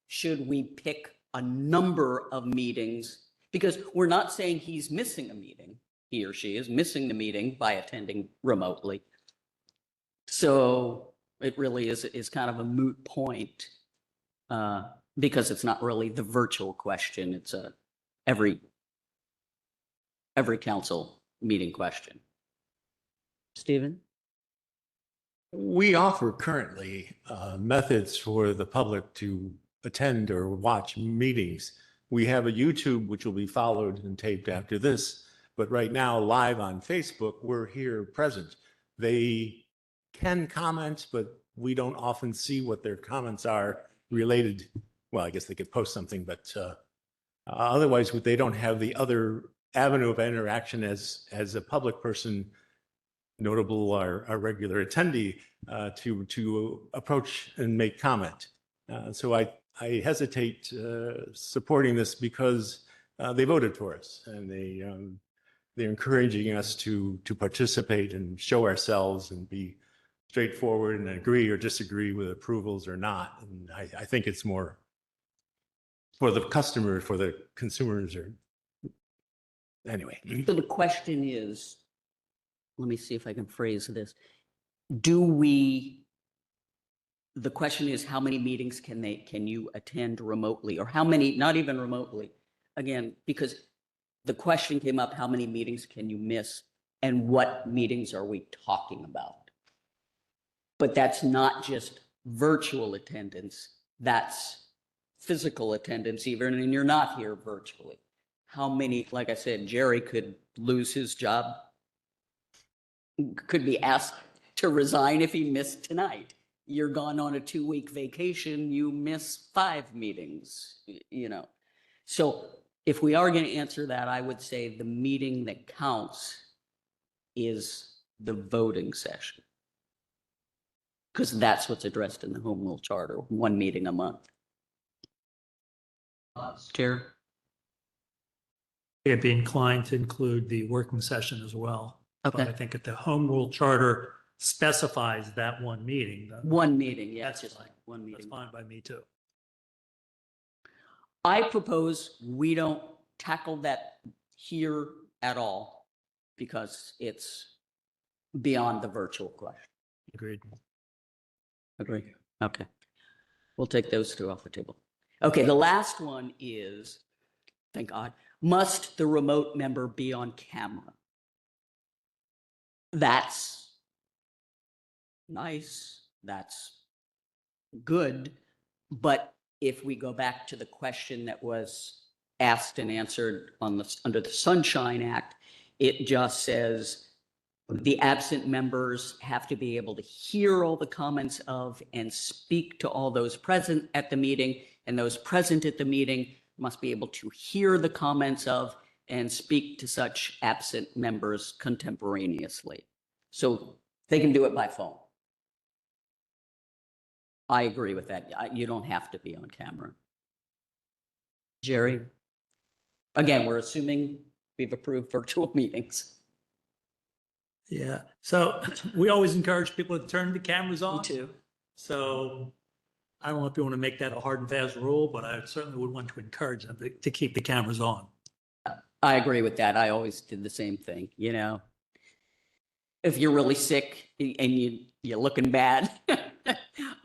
should we pick a number of meetings? Because we're not saying he's missing a meeting. He or she is missing the meeting by attending remotely. So it really is kind of a moot point, because it's not really the virtual question. It's every council meeting question. Stephen?
We offer currently methods for the public to attend or watch meetings. We have a YouTube, which will be followed and taped after this, but right now live on Facebook, we're here present. They can comment, but we don't often see what their comments are related. Well, I guess they could post something, but otherwise they don't have the other avenue of interaction as a public person, notable or a regular attendee, to approach and make comment. So I hesitate supporting this, because they voted for us, and they're encouraging us to participate and show ourselves and be straightforward and agree or disagree with approvals or not. And I think it's more for the customer, for the consumers, or anyway.
So the question is, let me see if I can phrase this. The question is, how many meetings can you attend remotely, or how many, not even remotely? Again, because the question came up, how many meetings can you miss, and what meetings are we talking about? But that's not just virtual attendance, that's physical attendance even, and you're not here virtually. How many, like I said, Jerry could lose his job, could be asked to resign if he missed tonight. You're gone on a 2-week vacation, you miss 5 meetings, you know. So if we are going to answer that, I would say the meeting that counts is the voting session. Because that's what's addressed in the Home Rule Charter, 1 meeting a month. Chair?
I'd be inclined to include the working session as well. But I
Okay,
think if the Home Rule Charter specifies that 1 meeting,
1 meeting, yeah,
That's
just
fine.
1
that's
meeting.
fine by me too.
I propose we don't tackle that here at all because it's beyond the virtual question.
Agreed.
Agree. Okay. We'll take those 2 off the table. Okay, the last one is, thank God, must the remote member be on camera? That's nice, that's good, but if we go back to the question that was asked and answered under the Sunshine Act, it just says the absent members have to be able to hear all the comments of and speak to all those present at the meeting, and those present at the meeting must be able to hear the comments of and speak to such absent members contemporaneously. So they can do it by phone. I agree with that. You don't have to be on camera. Jerry? Again, we're assuming we've approved virtual meetings.
Yeah. So we always encourage people to turn the cameras
Me
on.
too.
So I don't know if you want to make that a hard and fast rule, but I certainly would want to encourage them to keep the cameras on.
I agree with that. I always did the same thing, you know. If you're really sick and you're looking bad,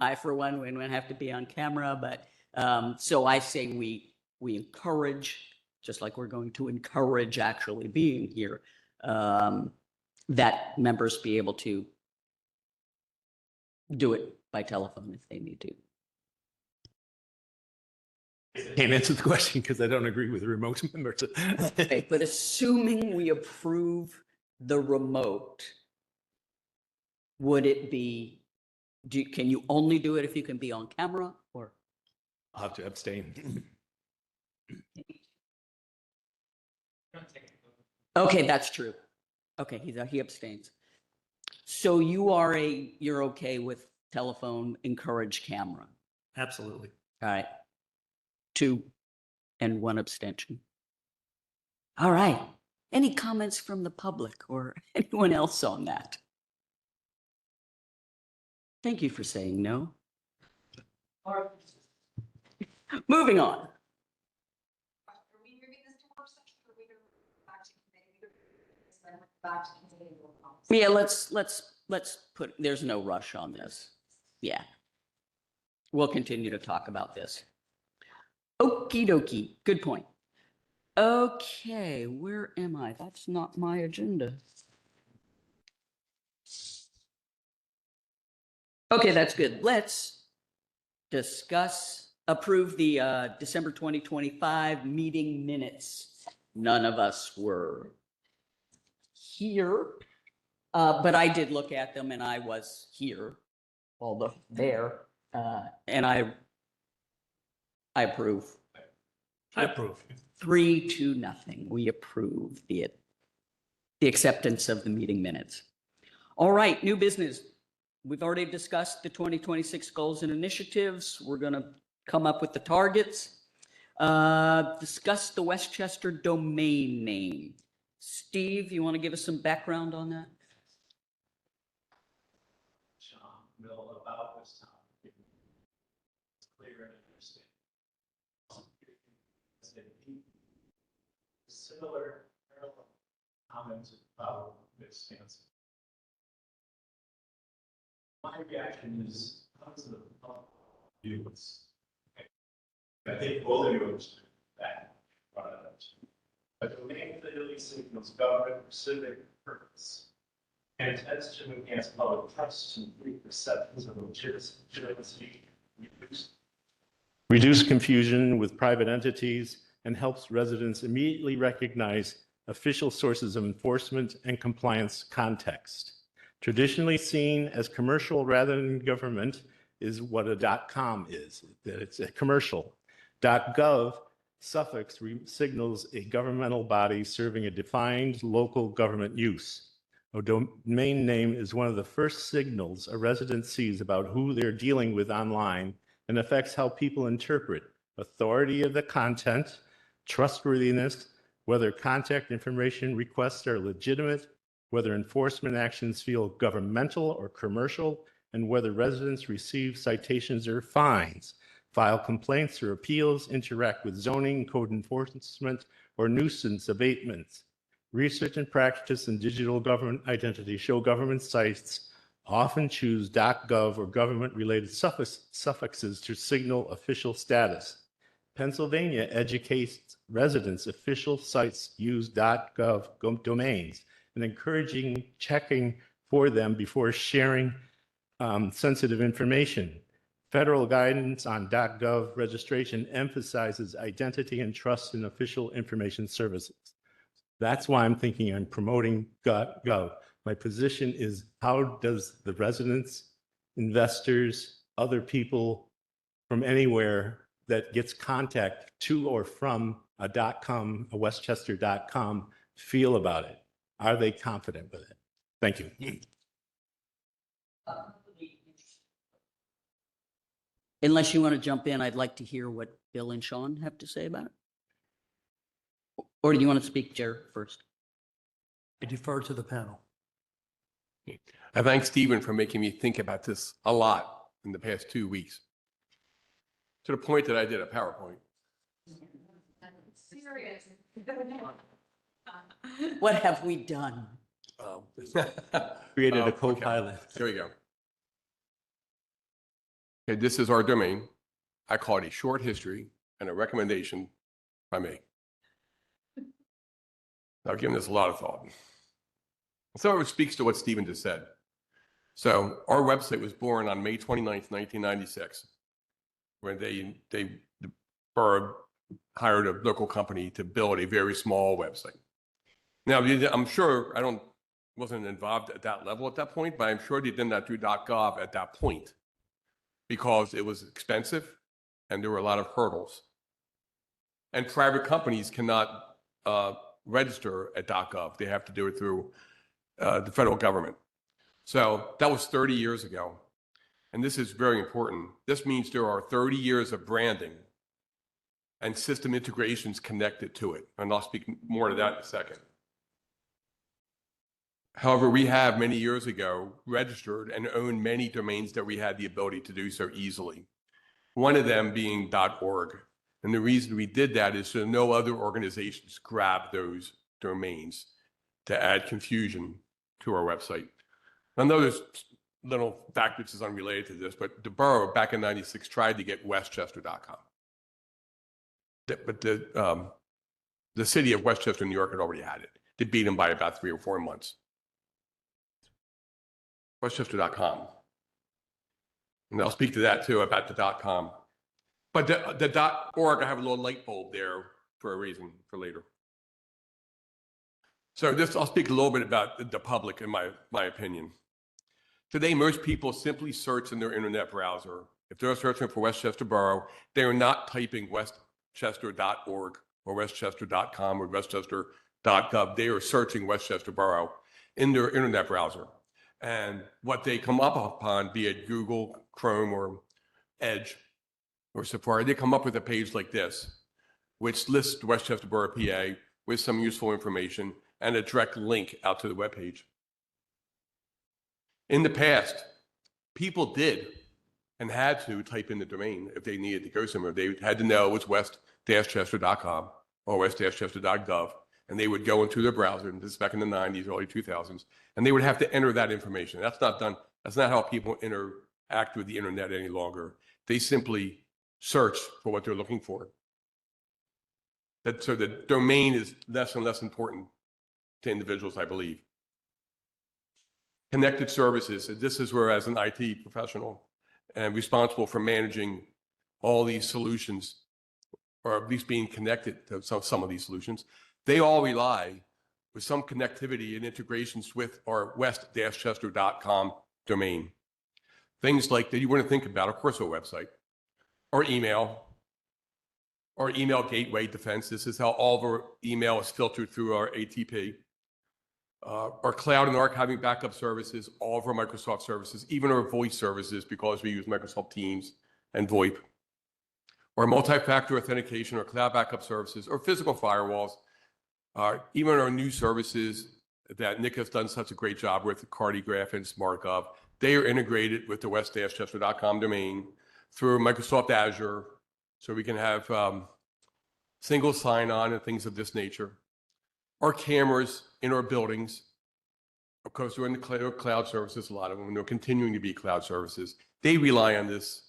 I, for one, wouldn't have to be on camera. But so I say we encourage, just like we're going to encourage actually being here, that members be able to do it by telephone if they need to.
Can't answer the question because I don't agree with the remote members.
Okay, but assuming we approve the remote, would it be, can you only do it if you can be on camera, or?
I'll have to abstain.
Okay, that's true. Okay, he abstains. So you're okay with telephone, encourage camera?
Absolutely.
All right. 2 and 1 abstention. All right. Any comments from the public or anyone else on that? Thank you for saying no. Moving on.
Are we moving this to work session or are we going back to committee? Then back to committee.
Yeah, let's put, there's no rush on this. Yeah. We'll continue to talk about this. Okie dokie. Good point. Okay, where am I? That's not my agenda. Okay, that's good. Let's approve the December 2025 meeting minutes. None of us were here, but I did look at them and I was here, although there, and I approve.
I approve.
3-0. We approve the acceptance of the meeting minutes. All right, new business. We've already discussed the 2026 goals and initiatives. We're going to come up with the targets. Discuss the Westchester domain name. Steve, you want to give us some background on that?
Sean Mill about this topic. It's clear and understanding. Similar parallel comments about this stance. My reaction is, how does the public view this? I think both of you understand that. A domain clearly signals government or civic purpose and tends to enhance public trust and free perceptions of legitimacy, reduce confusion with private entities, and helps residents immediately recognize official sources of enforcement and compliance context. Traditionally seen as commercial rather than government is what a .com is, that it's a commercial. .gov suffix signals a governmental body serving a defined local government use. A domain name is one of the first signals a resident sees about who they're dealing with online and affects how people interpret authority of the content, trustworthiness, whether contact information requests are legitimate, whether enforcement actions feel governmental or commercial, and whether residents receive citations or fines, file complaints or appeals, interact with zoning, code enforcement, or nuisance abatements. Research and practice in digital government identity show government sites often choose .gov or government-related suffixes to signal official status. Pennsylvania educates residents official sites use .gov domains and encouraging checking for them before sharing sensitive information. Federal guidance on .gov registration emphasizes identity and trust in official information services. That's why I'm thinking I'm promoting .gov. My position is, how does the residents, investors, other people from anywhere that gets contact to or from a .com, a Westchester.com, feel about it? Are they confident with it? Thank you.
Unless you want to jump in, I'd like to hear what Bill and Sean have to say about it. Or do you want to speak, Jared, first?
I defer to the panel.
I thank Stephen for making me think about this a lot in the past 2 weeks, to the point that I did a PowerPoint.
Serious.
What have we done?
Created a
Okay.
co-pilot.
Here we go. Okay, this is our domain. I call it a short history and a recommendation by me. I've given this a lot of thought. So it speaks to what Stephen just said. So our website was born on May 29th, 1996, when the borough hired a local company to build a very small website. Now, I'm sure wasn't involved at that level at that point, but I'm sure they did not do .gov at that point because it was expensive and there were a lot of hurdles. And private companies cannot register at .gov. They have to do it through the federal government. So that was 30 years ago. And this is very important. This means there are 30 years of branding and system integrations connected to it. And I'll speak more to that in a second. However, we have many years ago registered and owned many domains that we had the ability to do so easily. One of them being .org. And the reason we did that is so no other organizations grab those domains to add confusion to our website. I know there's little fact which is unrelated to this, but the borough back in '96 tried to get Westchester.com. But the city of Westchester, New York had already had it. They beat them by about 3 or 4 months. Westchester.com. And I'll speak to that too, about the .com. But the .org, I have a little light bulb there for a reason for later. So I'll speak a little bit about the public in my opinion. Today, most people simply search in their internet browser. If they're searching for Westchester Borough, they are not typing westchester.org or westchester.com or westchester.gov. They are searching Westchester Borough in their internet browser. And what they come up upon, be it Google, Chrome, or Edge, or Safari, they come up with a page like this, which lists Westchester Borough, PA, with some useful information. and a direct link out to the webpage. In the past, people did and had to type in the domain if they needed to go somewhere. They had to know it was west-chester.com or west-chester.gov, and they would go into their browser, and this is back in the 90s, early 2000s, and they would have to enter that information. That's not done. That's not how people interact with the internet any longer. They simply search for what they're looking for. So the domain is less and less important to individuals, I believe. Connected services. This is where, as an IT professional and responsible for managing all these solutions, or at least being connected to some of these solutions, they all rely with some connectivity and integrations with our west-chester.com domain. Things like that you wouldn't think about, of course, our website, or email gateway defense. This is how all of our email is filtered through our ATP. Our cloud and archiving backup services, all of our Microsoft services, even our voice services, because we use Microsoft Teams and VoIP. Or multi-factor authentication or cloud backup services, or physical firewalls, even our new services that Nick has done such a great job with, Cardigraph and SmartGov, they are integrated with the west-chester.com domain through Microsoft Azure, so we can have single sign-on and things of this nature. Our cameras in our buildings, of course, they're in the cloud services, a lot of them, and they're continuing to be cloud services. They rely on this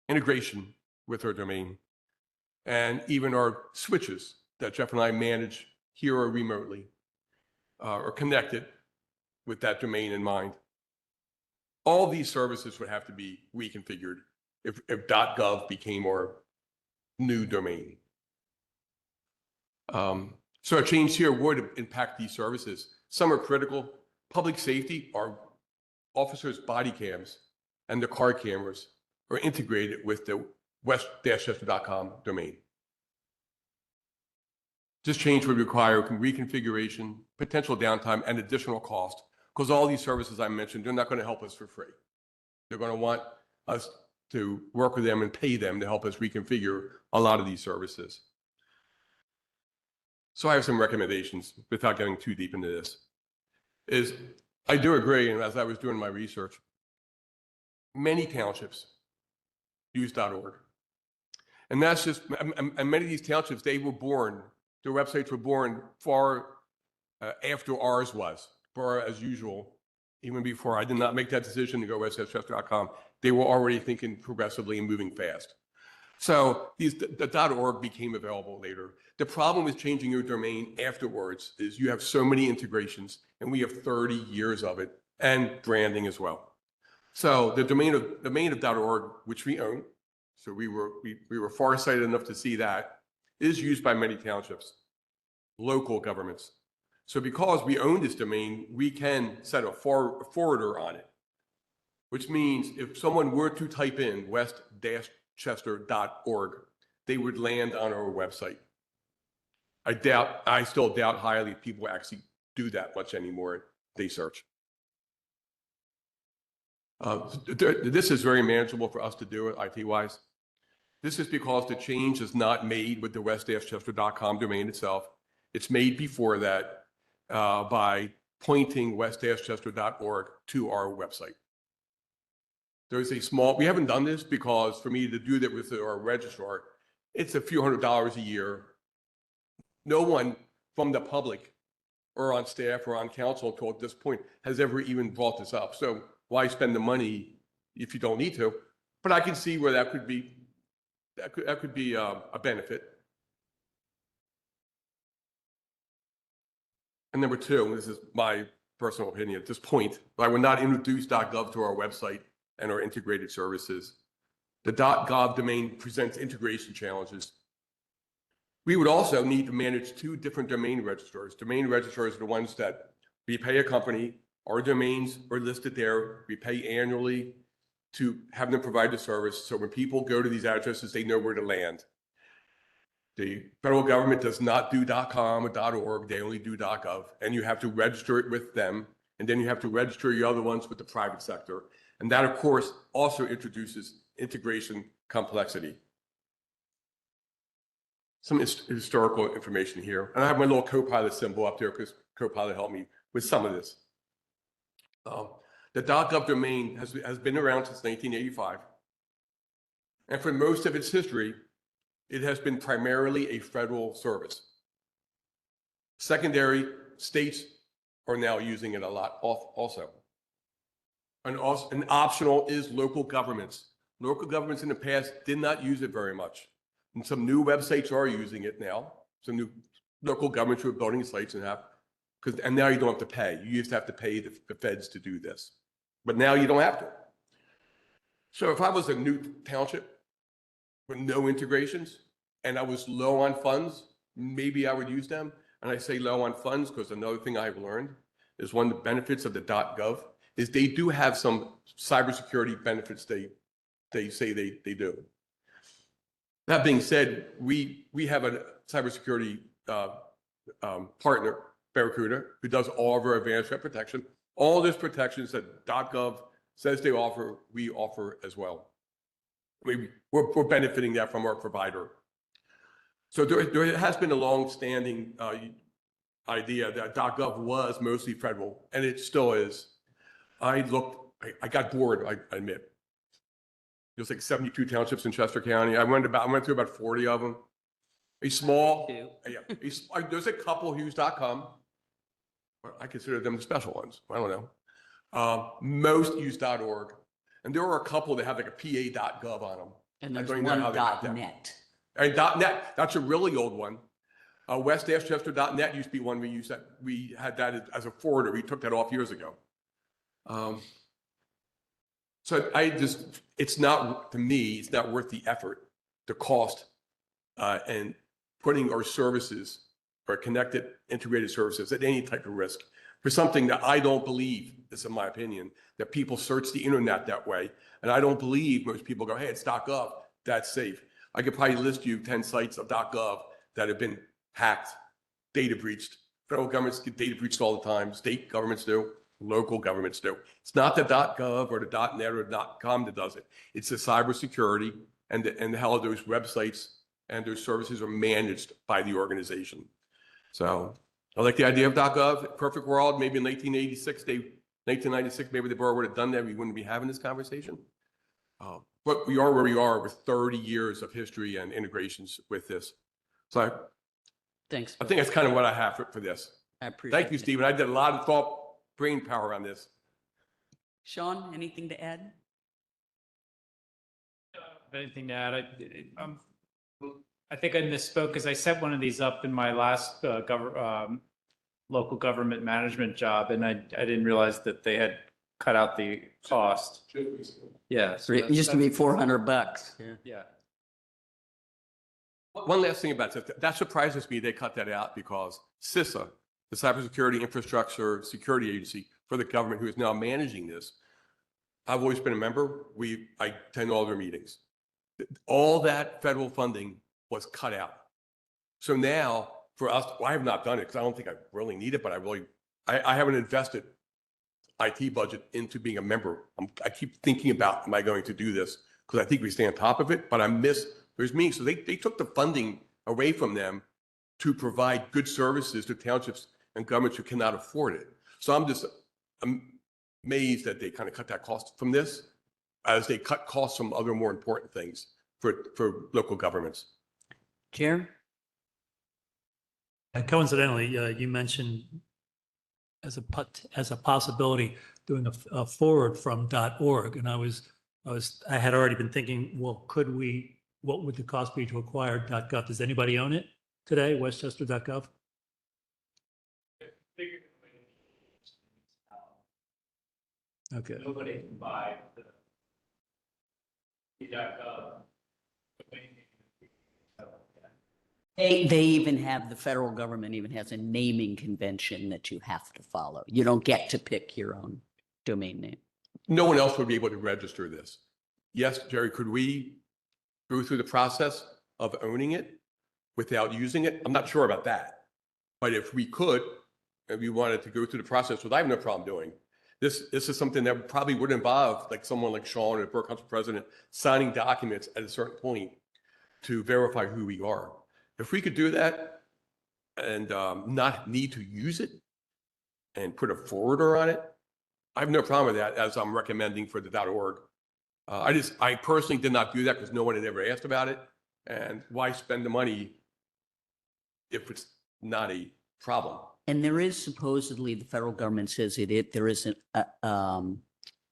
integration with our domain. And even our switches that Jeff and I manage here or remotely are connected with that domain in mind. All these services would have to be reconfigured if .gov became our new domain. So a change here would impact these services. Some are critical. Public safety, our officers' body cams and the car cameras are integrated with the west-chester.com domain. This change would require reconfiguration, potential downtime, and additional cost, because all these services I mentioned, they're not going to help us for free. They're going to want us to work with them and pay them to help us reconfigure a lot of these services. So I have some recommendations without getting too deep into this. I do agree, and as I was doing my research, many townships use .org. And that's just, and many of these townships, their websites were born far after ours was, far as usual, even before I did not make that decision to go west-chester.com. They were already thinking progressively and moving fast. So the .org became available later. The problem with changing your domain afterwards is you have so many integrations, and we have 30 years of it, and branding as well. So the domain of .org, which we own, so we were farsighted enough to see that, is used by many townships, local governments. So because we own this domain, we can set a forwarder on it, which means if someone were to type in west-chester.org, they would land on our website. I still doubt highly if people actually do that much anymore. They search. This is very manageable for us to do it IT-wise. This is because the change is not made with the west-chester.com domain itself. It's made before that by pointing west-chester.org to our website. There's a small, we haven't done this because for me to do that with our registrar, it's a few $100s a year. No one from the public or on staff or on council until at this point has ever even brought this up. So why spend the money if you don't need to? But I can see where that could be a benefit. And number two, and this is my personal opinion at this point, I would not introduce .gov to our website and our integrated services. The .gov domain presents integration challenges. We would also need to manage two different domain registrars. Domain registrars are the ones that we pay a company, our domains are listed there, we pay annually to have them provide the service. So when people go to these addresses, they know where to land. The federal government does not do .com or .org, they only do .gov, and you have to register it with them, and then you have to register your other ones with the private sector. And that, of course, also introduces integration complexity. some historical information here. And I have my little Copilot symbol up there because Copilot helped me with some of this. The .gov domain has been around since 1985. And for most of its history, it has been primarily a federal service. Secondary states are now using it a lot also. And optional is local governments. Local governments in the past did not use it very much. And some new websites are using it now. Some new local governments who are building sites and now you don't have to pay. You used to have to pay the feds to do this. But now you don't have to. So if I was a new township with no integrations and I was low on funds, maybe I would use them. And I say low on funds because another thing I've learned is one of the benefits of the .gov is they do have some cybersecurity benefits they say they do. That being said, we have a cybersecurity partner, Barracuda, who does all of our advanced threat protection. All those protections that .gov says they offer, we offer as well. We're benefiting that from our provider. So there has been a long-standing idea that .gov was mostly federal, and it still is. I got bored, I admit. There's like 72 townships in Chester County. I went through about 40 of them. There's a couple who use .com. I consider them the special ones. I don't know. Most use .org. And there are a couple that have like a pa.gov on them.
And
I
there's
don't even know how
one
they got that.
.net.
And .net, that's a really old one. West-Chester.net used to be one we used that we had that as a forwarder. We took that off years ago. So it's not, to me, it's not worth the effort, the cost, and putting our services, our connected, integrated services at any type of risk for something that I don't believe, this is my opinion, that people search the internet that way. And I don't believe most people go, hey, it's .gov, that's safe. I could probably list you 10 sites of .gov that have been hacked, data breached. Federal governments get data breached all the time. State governments do. Local governments do. It's not the .gov or the .net or the .com that does it. It's the cybersecurity and how those websites and those services are managed by the organization. So I like the idea of .gov. Perfect world. Maybe in 1996, maybe the borough would have done that. We wouldn't be having this conversation. But we are where we are with 30 years of history and integrations with this. So
Thanks.
I think that's kind of what I have for this.
I appreciate
Thank you,
it.
Stephen. I did a lot of brain power on this.
Sean, anything to add?
Anything to add? I think I misspoke because I set one of these up in my last local government management job, and I didn't realize that they had cut out the cost. Yeah. so
It used to be $400. Yeah.
Yeah.
One last thing about this. That surprises me they cut that out because CISA, the Cybersecurity Infrastructure Security Agency for the government who is now managing this, I've always been a member. I attend all their meetings. All that federal funding was cut out. So now for us, well, I have not done it because I don't think I really need it, but I haven't invested IT budget into being a member. I keep thinking about, am I going to do this? Because I think we stay on top of it, but there's me. So they took the funding away from them to provide good services to townships and governments who cannot afford it. So I'm amazed that they kind of cut that cost from this as they cut costs from other more important things for local governments.
Chair?
Coincidentally, you mentioned as a possibility doing a forward from .org, and I had already been thinking, well, what would the cost be to acquire .gov? Does anybody own it today, westchester.gov? Okay.
Nobody can buy the .gov.
The federal government even has a naming convention that you have to follow. You don't get to pick your own domain name.
No one else would be able to register this. Yes, Jerry, could we go through the process of owning it without using it? I'm not sure about that. But if we could, and we wanted to go through the process, which I have no problem doing, this is something that probably would involve like someone like Sean or the Borough Council President signing documents at a certain point to verify who we are. If we could do that and not need to use it and put a forwarder on it, I have no problem with that, as I'm recommending for the .org. I personally did not do that because no one had ever asked about it. And why spend the money if it's not a problem?
And there is supposedly, the federal government says there is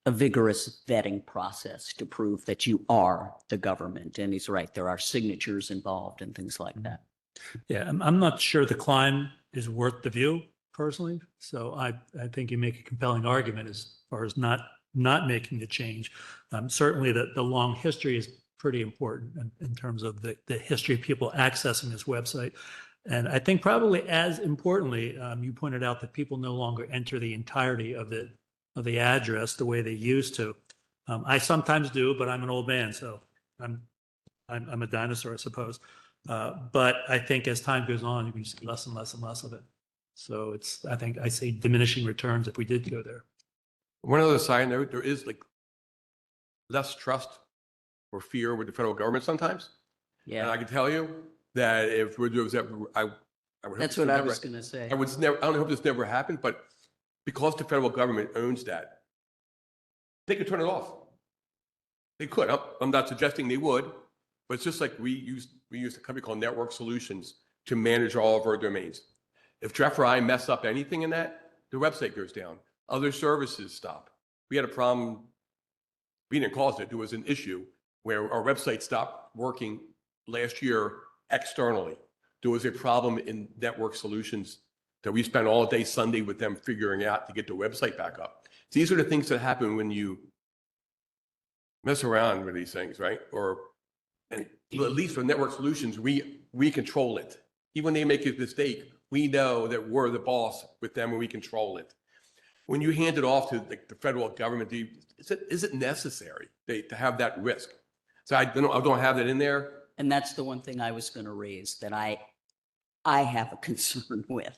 a vigorous vetting process to prove that you are the government. And he's right, there are signatures involved and things like that.
Yeah, I'm not sure the climb is worth the view personally. So I think you make a compelling argument as far as not making the change. Certainly the long history is pretty important in terms of the history of people accessing this website. And I think probably as importantly, you pointed out that people no longer enter the entirety of the address the way they used to. I sometimes do, but I'm an old man, so I'm a dinosaur, I suppose. But I think as time goes on, you can see less and less and less of it. So I think I see diminishing returns if we did go there.
One other side note, there is like less trust or fear with the federal government sometimes. And
Yeah,
I can tell you that if there was ever, I would hope
that's
this
what
would
I
never-
was going to say.
I would never, I don't hope this never happened, but because the federal government owns that, they could turn it off. They could. I'm not suggesting they would, but it's just like we used a company called Network Solutions to manage all of our domains. If Jeff or I mess up anything in that, the website goes down. Other services stop. We had a problem, we didn't cause it, there was an issue where our website stopped working last year externally. There was a problem in Network Solutions that we spent all day Sunday with them figuring out to get the website back up. These are the things that happen when you mess around with these things, right? And at least for Network Solutions, we control it. Even when they make a mistake, we know that we're the boss with them and we control it. When you hand it off to the federal government, is it necessary to have that risk? So I don't have that in there.
And that's the one thing I was going to raise that I have a concern with.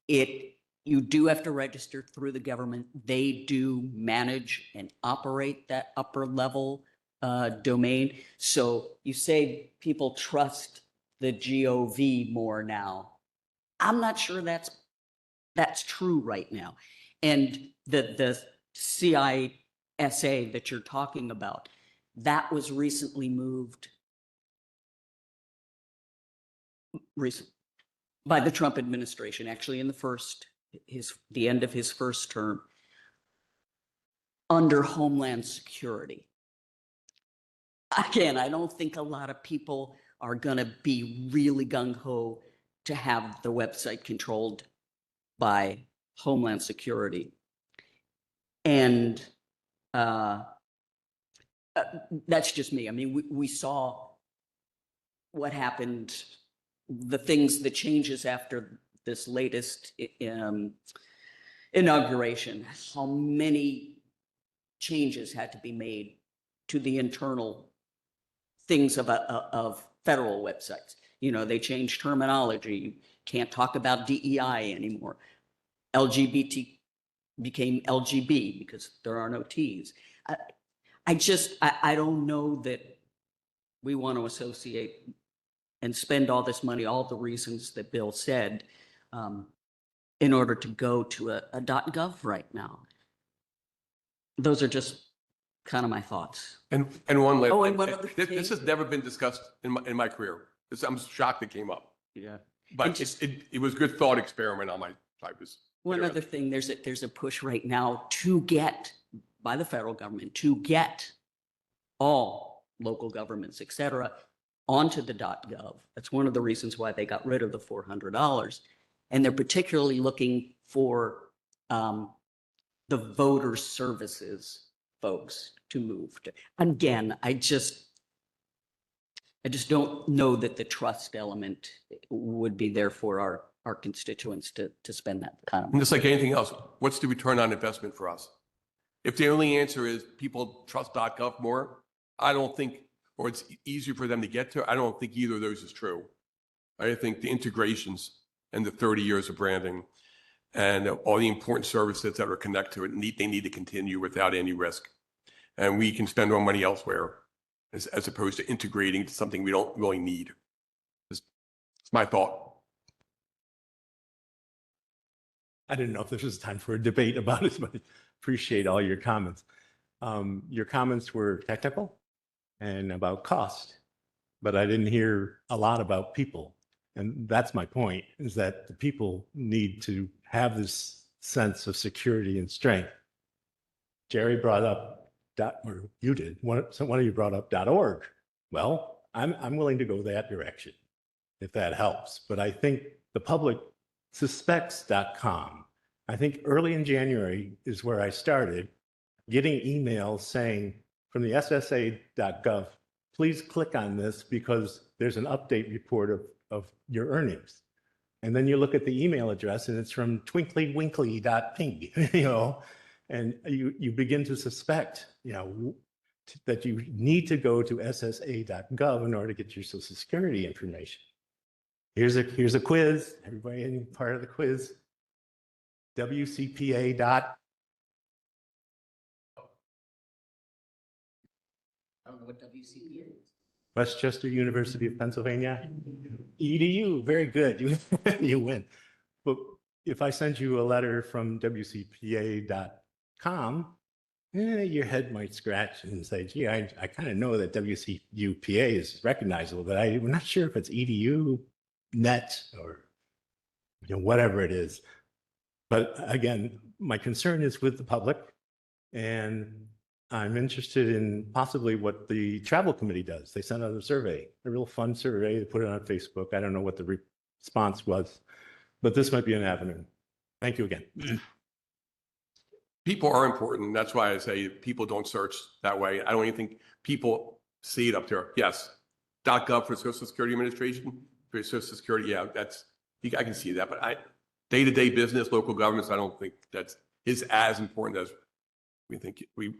You do have to register through the government. They do manage and operate that upper level domain. So you say people trust the GOV more now. I'm not sure that's true right now. And the CISA that you're talking about, that was recently moved by the Trump administration, actually in the end of his first term, under Homeland Security. Again, I don't think a lot of people are going to be really gung-ho to have the website controlled by Homeland Security. And that's just me. I mean, we saw what happened, the changes after this latest inauguration, how many changes had to be made to the internal things of federal websites. You know, they changed terminology. You can't talk about DEI anymore. LGBT became LGB because there are no T's. I don't know that we want to associate and spend all this money, all the reasons that Bill said, in order to go to a .gov right now. Those are just kind of my thoughts.
And one last,
Oh, and one other
this
thing.
has never been discussed in my career. I'm shocked it came up,
Yeah.
but
And just-
it was a good thought experiment on my side.
One other thing, there's a push right now to get, by the federal government, to get all local governments, et cetera, onto the .gov. That's one of the reasons why they got rid of the $400. And they're particularly looking for the voter services folks to move to. Again, I just don't know that the trust element would be there for our constituents to spend that kind of
And
money.
just like anything else, what's the return on investment for us? If the only answer is people trust .gov more, I don't think, or it's easier for them to get to, I don't think either of those is true. I think the integrations and the 30 years of branding and all the important services that are connected to it, they need to continue without any risk. And we can spend our money elsewhere as opposed to integrating to something we don't really need. It's my thought.
I didn't know if this was time for a debate about it, but appreciate all your comments. Your comments were technical and about cost, but I didn't hear a lot about people. And that's my point, is that the people need to have this sense of security and strength. Jerry brought up or you did, one of you brought up .org. Well, I'm willing to go that direction if that helps. But I think the public suspects .com. I think early in January is where I started getting emails saying from the SSA.gov, please click on this because there's an update report of your earnings. And then you look at the email address and it's from twinklywinkly.ping, and you begin to suspect, that you need to go to SSA.gov in order to get your Social Security information. Here's a quiz. Everybody any part of the quiz? WCPA.
I don't know what WCP is.
Westchester University of Pennsylvania. EDU, very good. You win. But if I send you a letter from WCPA.com, your head might scratch and say, gee, I kind of know that WCUPA is recognizable, but I'm not sure if it's EDU, net, or whatever it is. But again, my concern is with the public, and I'm interested in possibly what the travel committee does. They sent out a survey, a real fun survey. They put it on Facebook. I don't know what the response was, but this might be an avenue. Thank you again.
People are important. That's why I say people don't search that way. I don't even think people see it up there. Yes, .gov for Social Security Administration, for Social Security. Yeah, I can see that. But day-to-day business, local governments, I don't think that is as important as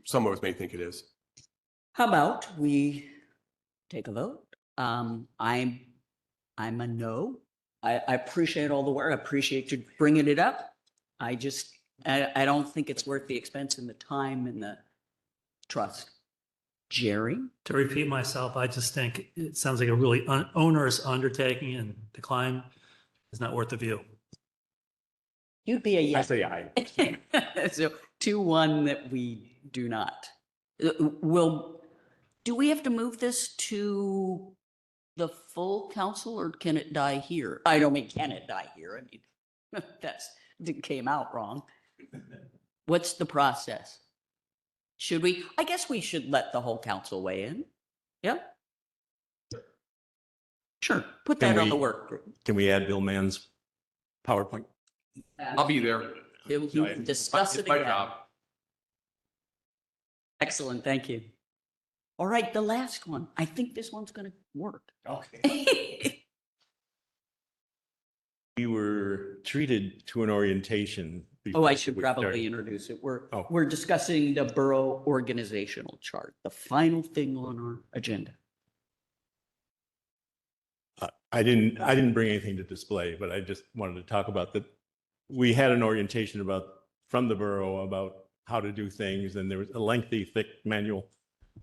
some of us may think it is.
How about we take a vote? I'm a no. I appreciate all the work. I appreciate you bringing it up. I don't think it's worth the expense and the time and the trust. Jerry?
To repeat myself, I just think it sounds like a really onerous undertaking, and the climb is not worth the view.
You'd be a
I
yes.
say aye.
So 2-1 that we do not. Do we have to move this to the full council, or can it die here? I don't mean, can it die here? I mean, that came out wrong. What's the process? Should we? I guess we should let the whole council weigh in. Yeah. Sure. Put
Can
that on the
we-
work group.
Can we add Bill Mann's PowerPoint?
I'll be there.
He can discuss it
It's my
again.
job.
Excellent. Thank you. All right. The last one. I think this one's going to work.
Okay. We were treated to an orientation.
Oh, I
before
should
we
probably
started.
introduce it.
Oh.
We're discussing the borough organizational chart, the final thing on our agenda.
I didn't bring anything to display, but I just wanted to talk about that. We had an orientation from the borough about how to do things, and there was a lengthy, thick manual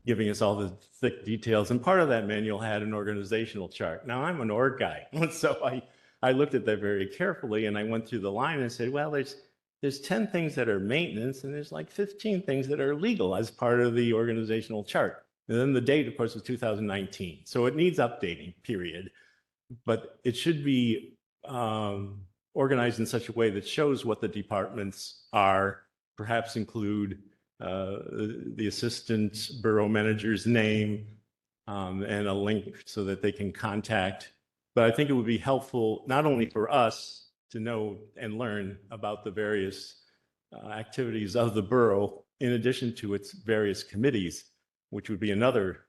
giving us all the thick details. And part of that manual had an organizational chart. Now, I'm an org guy, so I looked at that very carefully, and I went through the line and said, well, there's 10 things that are maintenance, and there's like 15 things that are legal as part of the organizational chart. And then the date, of course, was 2019. So it needs updating, period. But it should be organized in such a way that shows what the departments are, perhaps include the assistant borough manager's name and a link so that they can contact. But I think it would be helpful not only for us to know and learn about the various activities of the borough, in addition to its various committees, which would be another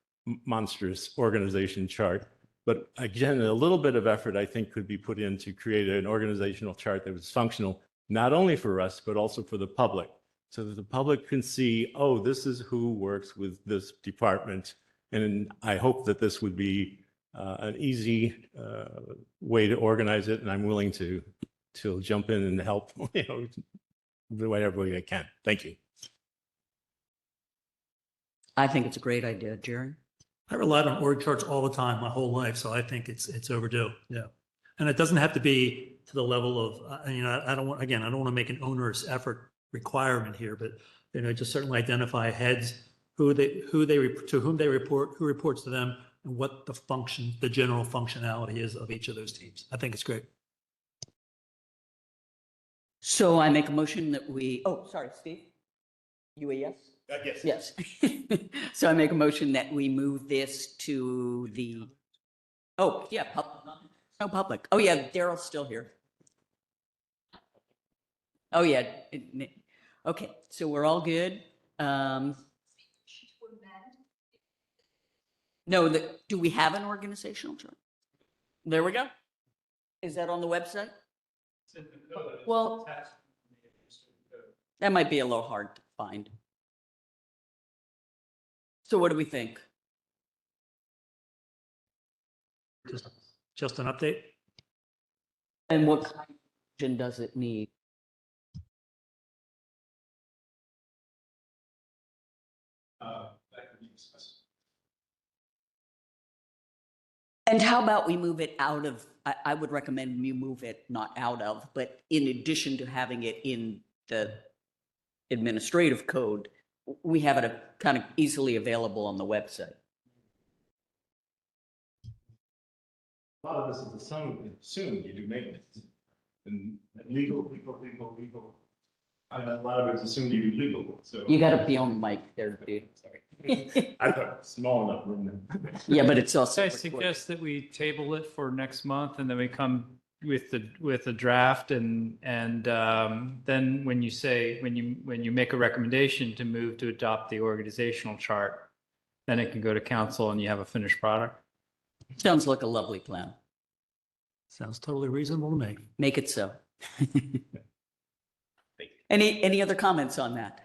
monstrous organization chart. But again, a little bit of effort, I think, could be put in to create an organizational chart that was functional, not only for us, but also for the public, so that the public can see, oh, this is who works with this department. And I hope that this would be an easy way to organize it. And I'm willing to jump in and help, whatever way I can. Thank you.
I think it's a great idea, Jerry.
I relied on org charts all the time, my whole life, so I think it's overdue. Yeah. And it doesn't have to be to the level of, I don't want, again, I don't want to make an onerous effort requirement here, but, just certainly identify heads, to whom they report, who reports to them, and what the general functionality is of each of those teams. I think it's great.
So I make a motion that sorry, Steve? You a yes?
Yes.
Yes. So I make a motion that we move this to the, no public. Oh, yeah, Daryl's still here. Oh, yeah. Okay, so we're all good. No, do we have an organizational chart? There we go. Is that on the website? Well, that might be a little hard to find. So what do we think?
Just an update?
And what kind of version does it need? And how about we move it out of, I would recommend you move it not out of, but in addition to having it in the administrative code, we have it kind of easily available on the website.
A lot of this is assumed you do maintenance. And legal. I know a lot of it's assumed you do legal, so.
You got to be on mic there, dude. Sorry.
I thought small enough room.
Yeah, but it's also.
I
recorded.
suggest that we table it for next month and then we come with the draft and then when you make a recommendation to move to adopt the organizational chart, then it can go to council and you have a finished product.
Sounds like a lovely plan.
Sounds totally reasonable to me.
Make it so. Any other comments on that?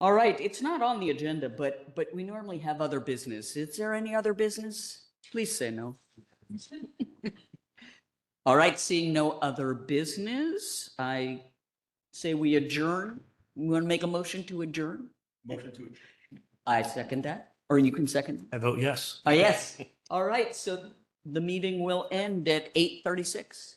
All right, it's not on the agenda, but we normally have other business. Is there any other business? Please say no. All right, seeing no other business, I say we adjourn. You want to make a motion to adjourn?
Motion to adjourn.
I second that, or you can second.
I vote yes.
Oh, yes. All right, so the meeting will end at 8:36.